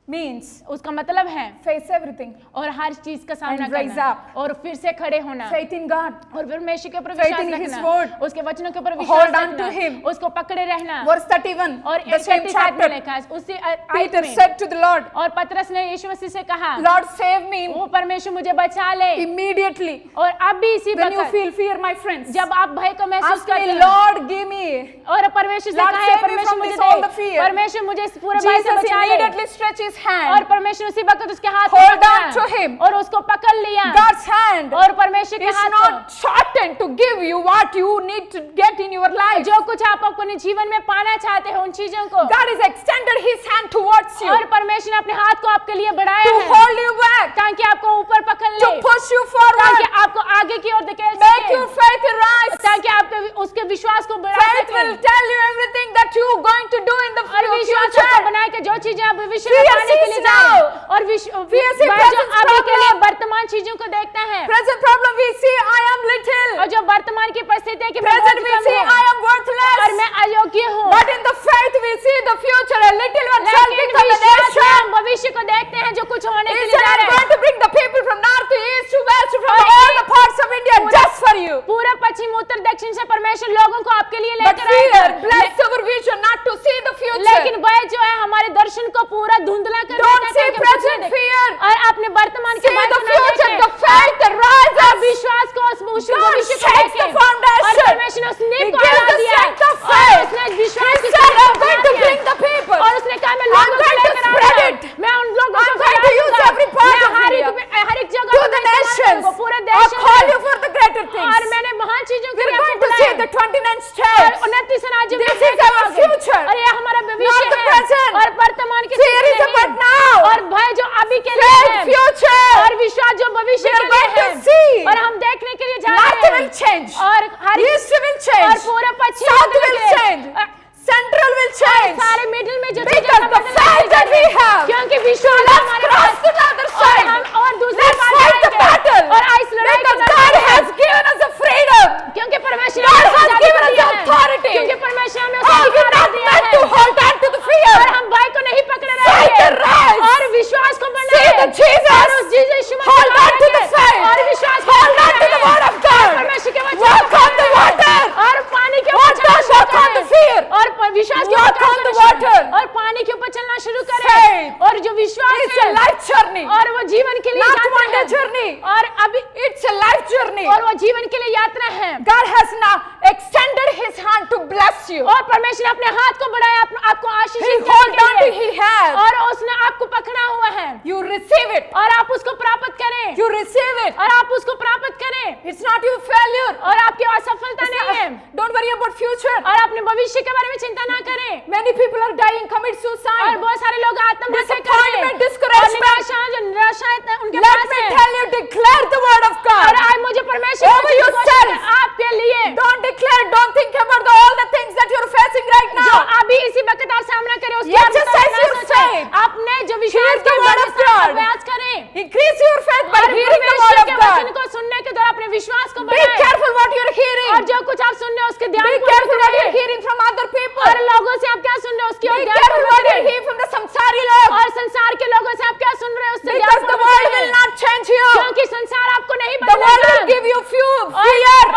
means उसका मतलब है face everything. और हर चीज का सामना And rise करना, up. और फिर से खड़े होना, Faith in God. और परमेश्वर के ऊपर Faith विश्वास in His रखना, word. उसके वचनों के ऊपर Hold विश्वास on to रखना, Him. उसको पकड़े रहना। Verse 31, और the same 31 में chapter. लिखा है, उसी आयत Peter में, said to the Lord, और पतरस ने यीशु मसीह से कहा, Lord save me वो परमेश्वर मुझे बचा ले। immediately. और अब भी इसी When you वक्त feel fear, my friends, जब आप भय को महसूस ask करते me, हैं, Lord give me. और परमेश्वर से Lord, कहा save है, me परमेश्वर from मुझे this all they, the fear. परमेश्वर मुझे इस पूरे भय से Jesus बचा ले। immediately stretched His hand. और परमेश्वर उसी वक्त उसके हाथ को Hold पकड़ा, on to Him. और उसको पकड़ लिया। God's hand और परमेश्वर के is हाथ not shortened to give you what you need to get in your को, life. जो कुछ आप अपने जीवन में पाना चाहते हो उन चीजों को, God has extended His hand towards you और परमेश्वर ने अपने हाथ को आपके लिए बढ़ाया to है, hold you back, ताकि आपको ऊपर पकड़ to ले, push you ताकि forward, आपको आगे की ओर धकेल make सके, your faith rise. ताकि आपके उसके विश्वास को बढ़ा Faith सके, will tell you everything that you are going to do in the और विश्वास को future. बनाए कि जो चीजें आप भविष्य में Fear पाने के लिए sees जा रहे हो, now. और Fear sees भय जो present अभी के लिए problem. वर्तमान चीजों को देखता है, Present problem we see I am little. और जो वर्तमान की परिस्थिति है कि मैं Present बहुत we कम see हूँ, I am और worthless. मैं अयोग्य हूँ, But in the faith we see the future. A little one shall लेकिन become a विश्वास में nation. हम भविष्य को देखते हैं जो कुछ होने के He लिए said जा I'm रहे going हैं। to bring the people from north to east to west from और all the parts of India just for you. पूरा पश्चिम उत्तर दक्षिण से परमेश्वर लोगों को आपके लिए But लेकर fear आएगा, bless our vision not to see the लेकिन future. भय जो है हमारे दर्शन को पूरा धुंधला कर Don't देता है see कि कुछ नहीं present देख- fear. और अपने वर्तमान के See भय the को ना future, देखें। the faith that rises. आप विश्वास को उस God भविष्य को shakes देखें, the foundation. और परमेश्वर ने उस नींव He को gives हिला the दिया, strength of और faith. उसने He विश्वास की said शक्ति I'm को going बढ़ा to दिया। bring the people. और उसने कहा मैं I'm लोगों को going to लेकर spread आऊंगा, it. मैं उन लोगों I'm को going to use फैलाऊंगा, every part मैं of India. हर एक जगह To पर the मैं इस्तेमाल nations. करूंगा, पूरे I'll देश call में, you for the greater और things. मैंने महान चीजों के We're लिए going आपको to see बुलाया the 29 और steps. 29 राज्यों This में is देखा our होगा। future. और ये हमारा भविष्य Not the है, present. और वर्तमान की Fear स्थिति is about नहीं, now. और भय जो अभी के लिए Faith, है, future. और विश्वास जो भविष्य We के are लिए going to है, see. और हम देखने के लिए जा North रहे will हैं, change. और हर East will और change. पूरा पश्चिम South will मिडल change. में, Central will change. सारे मिडिल में जो Because चीजें the faith that we have. क्योंकि विश्वास Let's हमारे cross pass to the other और side. हम और दूसरी Let's बात fight the जाएंगे, battle. और इस लड़ाई को Because God लड़ेंगे, has given us the freedom. क्योंकि परमेश्वर God ने has आजादी given को us दिया है, authority. क्योंकि परमेश्वर ने Oh, उसे we're अधिकार not दिया meant है, to hold on to the fear. और हम भय को नहीं पकड़े Fight रहेंगे, and rise. और विश्वास को See बनाए, the Jesus. और उस यीशु मसीह Hold को on to the बनाएंगे, faith. और विश्वास को Hold on to the बनाएंगे, word of God. और परमेश्वर के वचन Walk को on the बनाएंगे, water. और पानी के Walk ऊपर चलना on, शुरू walk on the करें, fear. और विश्वास के Walk ऊपर on the चलना शुरू water. करें, और पानी के ऊपर चलना शुरू करें, Faith. और जो विश्वास It's a है, life journey. और वो जीवन के लिए Not यात्रा one day है, journey. और अभी It's a life journey. और वो जीवन के लिए यात्रा है, God has now extended His hand to bless you. और परमेश्वर ने अपने हाथ को बढ़ाया आपको He आशीषित hold करने on के to लिए, He has. और उसने आपको पकड़ा हुआ है, You receive it. और आप उसको प्राप्त करें, करें You receive it. और आप उसको प्राप्त करें। It's not your failure. और आपकी असफलता नहीं है। Don't worry about future. और अपने भविष्य के बारे में चिंता ना करें। Many people are dying, commit और suicide. बहुत सारे लोग आत्महत्या कर रहे Disappointment, हैं। discouragement. और निराशा उनके Let पास me है। tell you, declare the word of और God. आज मुझे परमेश्वर Over की yourself. घोषणा आपके लिए Don't declare, don't think about all the things that you're facing right जो now. अभी इसी वक्त आप सामना करें उसके Yes, बारे में exercise ना your सोचें। faith. आपने जो विश्वास Hear the के word बारे of में God. अभ्यास करें Increase your faith by और hearing the परमेश्वर word के of वचन God. को सुनने के द्वारा अपने विश्वास को Be बढ़ाएं। careful what you're hearing. और जो कुछ आप सुन रहे हो उसके ध्यान Be careful what you're hearing from other people. और लोगों से आप क्या सुन रहे हो उसकी ओर Be ध्यान careful what you're पूर्वक hearing from the samsari log. और संसार के लोगों से आप क्या सुन रहे हो उससे ध्यान Because the पूर्वक world सुनें। will not change you. क्योंकि संसार आपको नहीं The world will बदलेगा give you fear.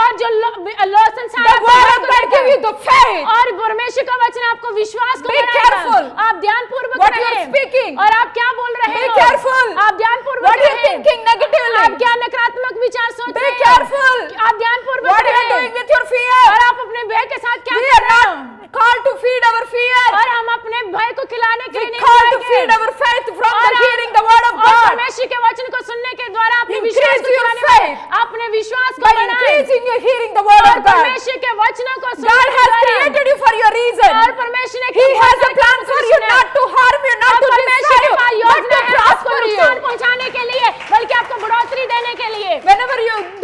और जो संसार The आपको word नहीं of God बदलेगा। give you the faith. और परमेश्वर का वचन आपको विश्वास को Be बढ़ाएगा। careful आप ध्यान पूर्वक what you are रहें। speaking. और आप क्या बोल रहे Be हो careful आप ध्यान पूर्वक what you're रहें। thinking negatively. आप क्या नकारात्मक विचार सोच Be रहे हैं careful आप ध्यान पूर्वक what you're रहें। doing with your fear. और आप अपने भय के साथ क्या We कर are रहे हो not called to feed our fear. और हम अपने भय को खिलाने के We लिए नहीं called to बुलाए feed गए। our faith from और the आप- hearing the word of और God. परमेश्वर के वचन को सुनने के द्वारा अपने Increase विश्वास को your खिलाने वाले faith. अपने विश्वास को By बढ़ाएं increasing your hearing the word और of God. परमेश्वर के वचनों को सुनने God के has द्वारा created you for your reason. और परमेश्वर ने He क्यों has बनाया a plan कि for आपको you, सुने? not to harm you, not और to परमेश्वर destroy के पास you, but योजना to है आपको prosper नुकसान you. पहुंचाने के लिए बल्कि आपको बढ़ोतरी देने के लिए Whenever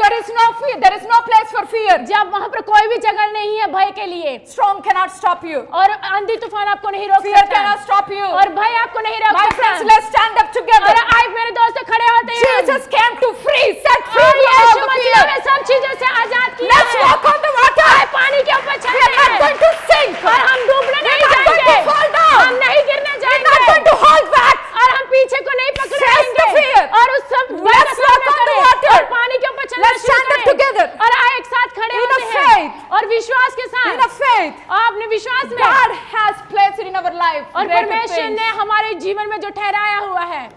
there is no fear, there is no place for fear. जब वहां पर कोई भी जगह नहीं है भय के लिए Storm cannot stop you. और आंधी तूफान आपको नहीं रोक Fear सकता cannot stop you. और भय आपको नहीं रोक My सकता friends, let's stand up together. और आज मेरे दोस्त खड़े होते हैं Jesus came to free, set free और from all Yeshu the Masih fear. ने सब चीजों से आजाद किया Let's है walk on the water. आए पानी के ऊपर We चलते are not हैं going to sink. और हम डूबने We नहीं are not going जाएंगे to fall down. हम नहीं गिरने We are not जाएंगे going to hold back. और हम पीछे को नहीं पकड़ Face the रहेंगे fear. और उस सब भय Let's का walk सामना on the करें water. और पानी के ऊपर चलना Let's शुरू stand up करें together. और आए एक साथ खड़े In a होते हैं faith. और विश्वास के In a साथ faith, और अपने विश्वास में God has placed in our life और greater परमेश्वर things. ने हमारे जीवन में जो ठहराया हुआ है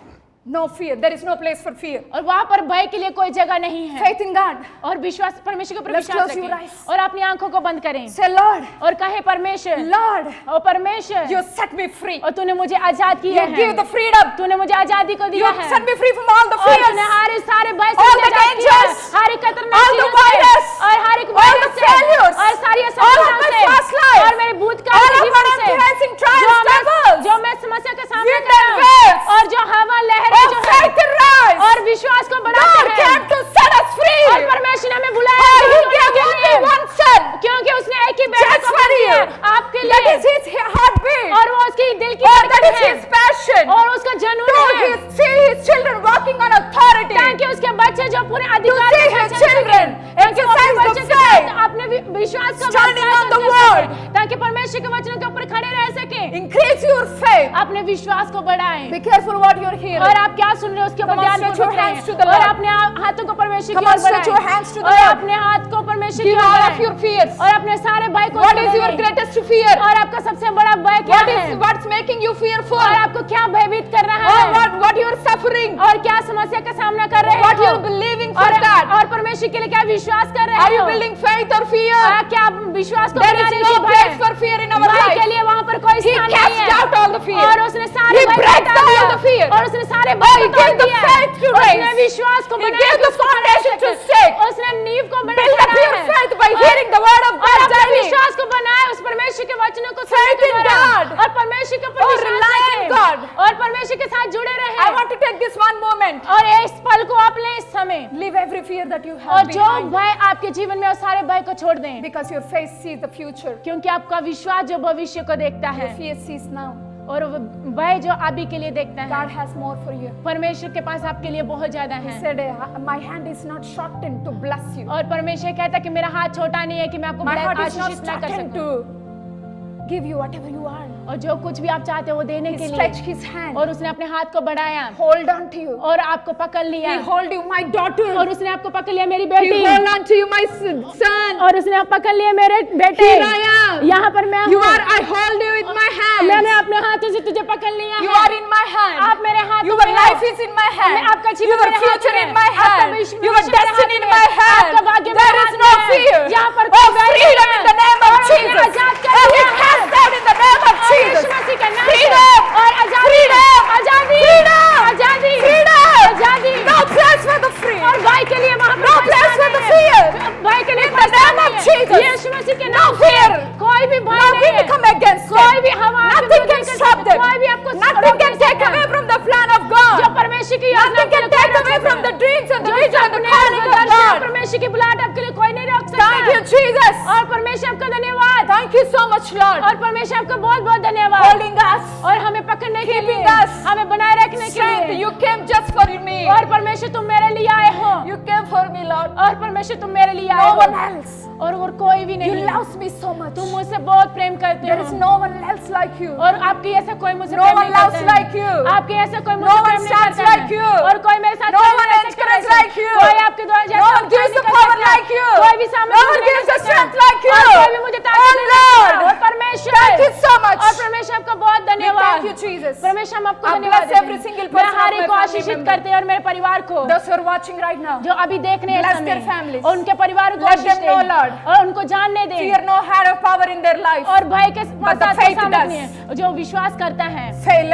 No fear. There is no place for fear. और वहां पर भय के लिए कोई जगह नहीं है Faith in God. और विश्वास परमेश्वर के ऊपर Let's विश्वास close your रखें eyes. और अपनी आंखों को बंद करें Say, Lord, और कहे परमेश्वर Lord, और परमेश्वर you set me free. और तूने मुझे आजाद किया You है give the freedom. तूने मुझे आजादी को You दिया है set me free from all the और fears. तूने हर सारे भय से All मुझे the आजाद किया है dangers. हर एक खतरनाक All the चीजों से virus. और हर एक All वायरस the से failures. और सारी All of असफलताओं my से past life. और मेरे भूतकाल All के of जीवन what I'm से facing, trials, troubles. जो मैं समस्या का सामना Wind कर and रहा waves. हूँ और जो हवा लहरें Oh, जो faith है and rise. और विश्वास को God बढ़ाते हैं came to set us free. और परमेश्वर ने हमें बुलाया Oh, He है gave के only लिए one son. क्योंकि उसने एक ही बेटा Just को for दिया you. आपके That लिए is His heartbeat. और वो उसकी दिल की Oh, that धड़कन is है His passion. और उसका जुनून To है see His children walking on authority. ताकि उसके बच्चे जो पूरे अधिकार see के साथ his चल सकें, children ताकि वो अपने exercise the बच्चों के साथ faith. अपने विश्वास का Standing व्यवसाय on the कर word. सकें, ताकि परमेश्वर के वचनों के ऊपर खड़े रह सके Increase your faith. अपने विश्वास को बढ़ाएं Be careful what you're hearing. और आप क्या सुन रहे हो उसके ऊपर Come on, ध्यान stretch your पूर्वक hands to रहें the और Lord. अपने हाथों को परमेश्वर Come की on, ore stretch your hands to बढ़ाएं the और Lord. अपने हाथ को परमेश्वर की Give ओर all of बढ़ाएं your fears. और अपने सारे भय को What छोड़ is your दें। greatest fear? और आपका सबसे बड़ा भय क्या What है is what's making you fearful? और आपको क्या भयभीत कर रहा Or है what you're suffering? और क्या समस्या का सामना कर रहे What हो you're believing for God? और परमेश्वर के लिए क्या विश्वास कर रहे Are you हो building faith or fear? क्या आप विश्वास को There बना is रहे no हैं कि place for fear in our भय life. के लिए वहां पर कोई He स्थान नहीं casts है out all the fear. और उसने सारे He भय को breaks हटा all दिया the fear. और उसने सारे Oh, भय he को तोड़ gave the दिया faith to उसने raise. विश्वास को He बनाया gave कि the उसको बढ़ा foundation to सके। stake. उसने नींव को Build up your faith by hearing the word of और God अपने daily. विश्वास को बनाया उस परमेश्वर के वचनों को सुनने Faith के in द्वारा God. और परमेश्वर के ऊपर Oh, विश्वास rely on रखें God. और परमेश्वर के साथ जुड़े I रहें want to take this one moment. और इस पल को आप लें इस समय Leave every fear that you और have जो behind. भय आपके जीवन में और सारे भय को छोड़ दें Because your faith sees the future. क्योंकि आपका विश्वास जो भविष्य को देखता है Your fear sees now. और वो भय जो अभी के लिए देखता है God has more for you. परमेश्वर के पास आपके लिए बहुत ज्यादा He है said, my hand is not shortened to bless you. और परमेश्वर कहता है कि मेरा हाथ छोटा नहीं है कि मैं आपको My heart is not आशीषित ना कर shortened सकूं to give you whatever you want. और जो कुछ भी आप चाहते हो वो देने He के stretched लिए his hand. और उसने अपने हाथ को बढ़ाया Hold on to you. और आपको पकड़ लिया He hold you, my daughter. और उसने आपको पकड़ लिया मेरी He बेटी hold on to you, my son. और उसने आप पकड़ लिया मेरे बेटे Here I am. यहाँ पर मैं You हूँ are. I hold you with my hand. मैंने अपने हाथों से तुझे पकड़ लिया You है are in my hand. आप मेरे हाथ Your में हो। life is in my hand. आपका जीवन Your मेरे हाथ future में in है। my आपका hand. भविष्य Your मेरे हाथ destiny in में my है। hand. आपका भाग्य There मेरे is हाथ no में है। fear. यहाँ पर Oh, कोई भय freedom नहीं in the name of और उन्हें Jesus. आजाद कर Oh, दिया we है। cast out in the name of और Jesus. यीशु मसीह का नाम Freedom. और आजादी Freedom. आजादी Freedom. आजादी Freedom. आजादी No place for much, Lord. और परमेश्वर आपका बहुत बहुत धन्यवाद Holding us, और हमें पकड़ने के लिए, Keeping us. हमें बनाए रखने के strength. लिए। You came just for me. और परमेश्वर तुम मेरे लिए आए हो, You came for me, Lord. और परमेश्वर तुम मेरे लिए आए No one हो, else. और कोई भी You नहीं। love me so much. तुम मुझसे बहुत प्रेम करते There is हो, no one else like you. और आपकी ऐसा कोई मुझसे No प्रेम one नहीं loves करता है। like you. आपके ऐसा कोई No मुझसे one प्रेम नहीं stands करता like है, you. और कोई मेरे साथ No खड़ा one नहीं कर encourages सकता है। like you. कोई आपके द्वारा जैसा No one उत्साह gives नहीं the कर power सकता। like you. कोई भी सामर्थ्य No one नहीं gives कर the सकता। strength like you. और कोई भी मुझे ताकत Oh, नहीं दे सकता। Lord. और परमेश्वर, Thank you so much. और परमेश्वर आपका बहुत We धन्यवाद। thank you, Jesus. परमेश्वर हम आपको I धन्यवाद bless देते every हैं। single मैं person हर of एक my को family आशीषित member. करते हैं और मेरे परिवार को, Those who are watching right now, जो अभी देखने हैं Bless समय, their families. और उनके परिवार को Let आशीष them know, दें, Lord. और उनको जानने दें, fear no had of power in their life. और भय के But the साथ faith सामर्थ does. नहीं है, जो विश्वास करता है,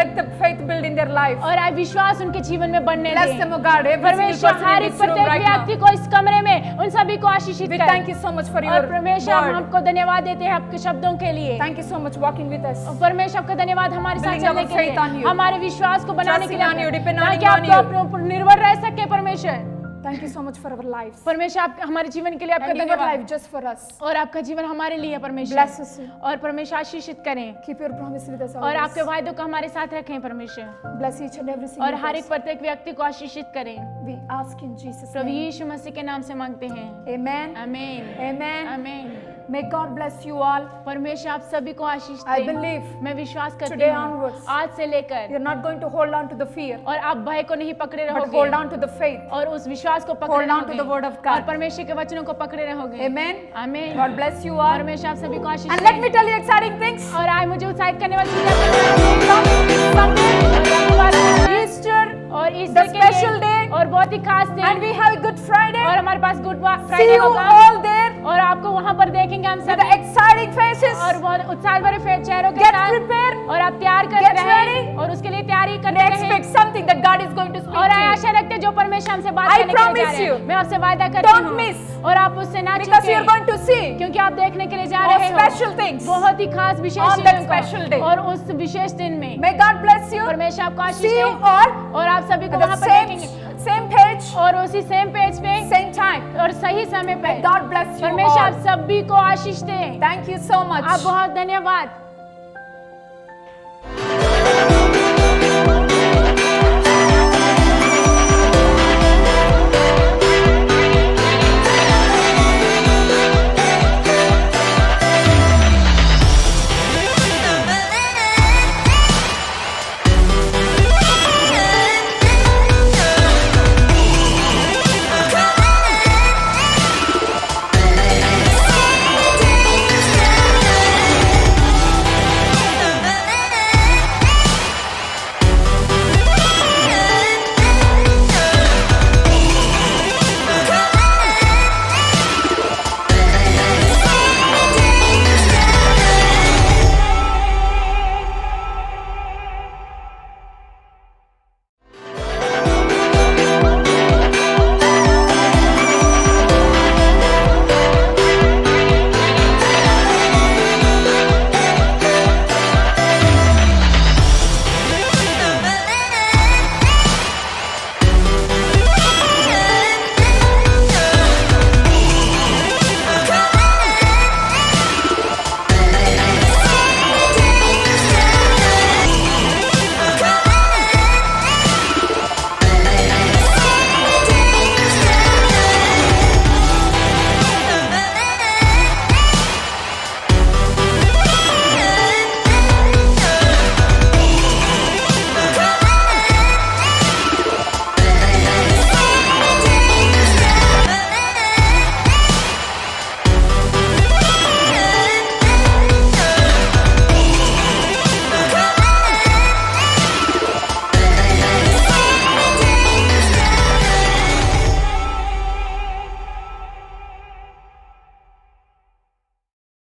Let the faith build in their life. और आज विश्वास उनके जीवन में बढ़ने Bless दें। them, oh God, every single परमेश्वर person हर in एक this room प्रत्येक right व्यक्ति now. को इस कमरे में उन सभी को आशीषित We करें। thank you so much for your और परमेश्वर हम word. आपको धन्यवाद देते हैं आपके शब्दों के लिए। Thank you so much walking with us. और परमेश्वर आपका धन्यवाद हमारे साथ Building चलने our के लिए, faith on you. हमारे विश्वास को बनाने के Trusting on you, लिए, depending ताकि on आपको you. अपने ऊपर निर्भर रह सके। परमेश्वर, Thank you so much for our lives. परमेश्वर आप हमारे जीवन के लिए आपका And your धन्यवाद, life just for us. और आपका जीवन हमारे लिए है परमेश्वर। Bless us. और परमेश्वर आशीषित करें, Keep your promise with us और always. आपके वायदों को हमारे साथ रखें परमेश्वर, Bless each and every single और हर एक person. प्रत्येक व्यक्ति को आशीषित करें। We ask in Jesus' Prabhu name. यीशु मसीह के नाम से मांगते हैं, Amen. आमीन, Amen. आमीन। May God bless you all. परमेश्वर आप सभी को आशीष I दे। believe मैं विश्वास करती today हूँ onwards, आज से लेकर, you're not going to hold on to the fear, और आप भय को नहीं पकड़े but hold रहोगे, on to the faith. और उस विश्वास को पकड़े Hold on to the word of रहोगे, God. और परमेश्वर के वचनों को पकड़े रहोगे। Amen. आमीन। God bless you all. परमेश्वर आप सभी को आशीष And let they. me tell you exciting things. और आज मुझे उत्साहित करने वाली चीजें बताएं। Easter, और the ईस्टर के special लिए, day, और बहुत ही खास and दिन, we have Good Friday. और हमारे पास गुड See फ्राइडे you होगा, all there और आपको वहां पर देखेंगे हम with the सभी, exciting faces. और बहुत उत्साह भरे चेहरों के Get साथ, prepared. और आप तैयार कर Get रहे ready. हैं, और उसके लिए तैयारी And करते expect रहे, something that God is going to speak और to you. आशा रखते हैं जो परमेश्वर हमसे बात I करने के लिए जा promise रहे you. हैं। मैं आपसे वायदा करती Don't हूँ, miss. और आप उससे ना Because you're चूकें, going to see क्योंकि आप देखने के लिए जा all रहे हो special things. बहुत ही खास विशेष On that चीजों special day. को, और उस विशेष दिन में May God bless you. परमेश्वर आपको आशीष See you दे, all और आप सभी को at वहां the पर देखेंगे, same page, और उसी सेम पेज पे, same time. और सही समय पे। God bless you परमेश्वर all. आप सभी को आशीष दे। Thank you so much. आप बहुत धन्यवाद।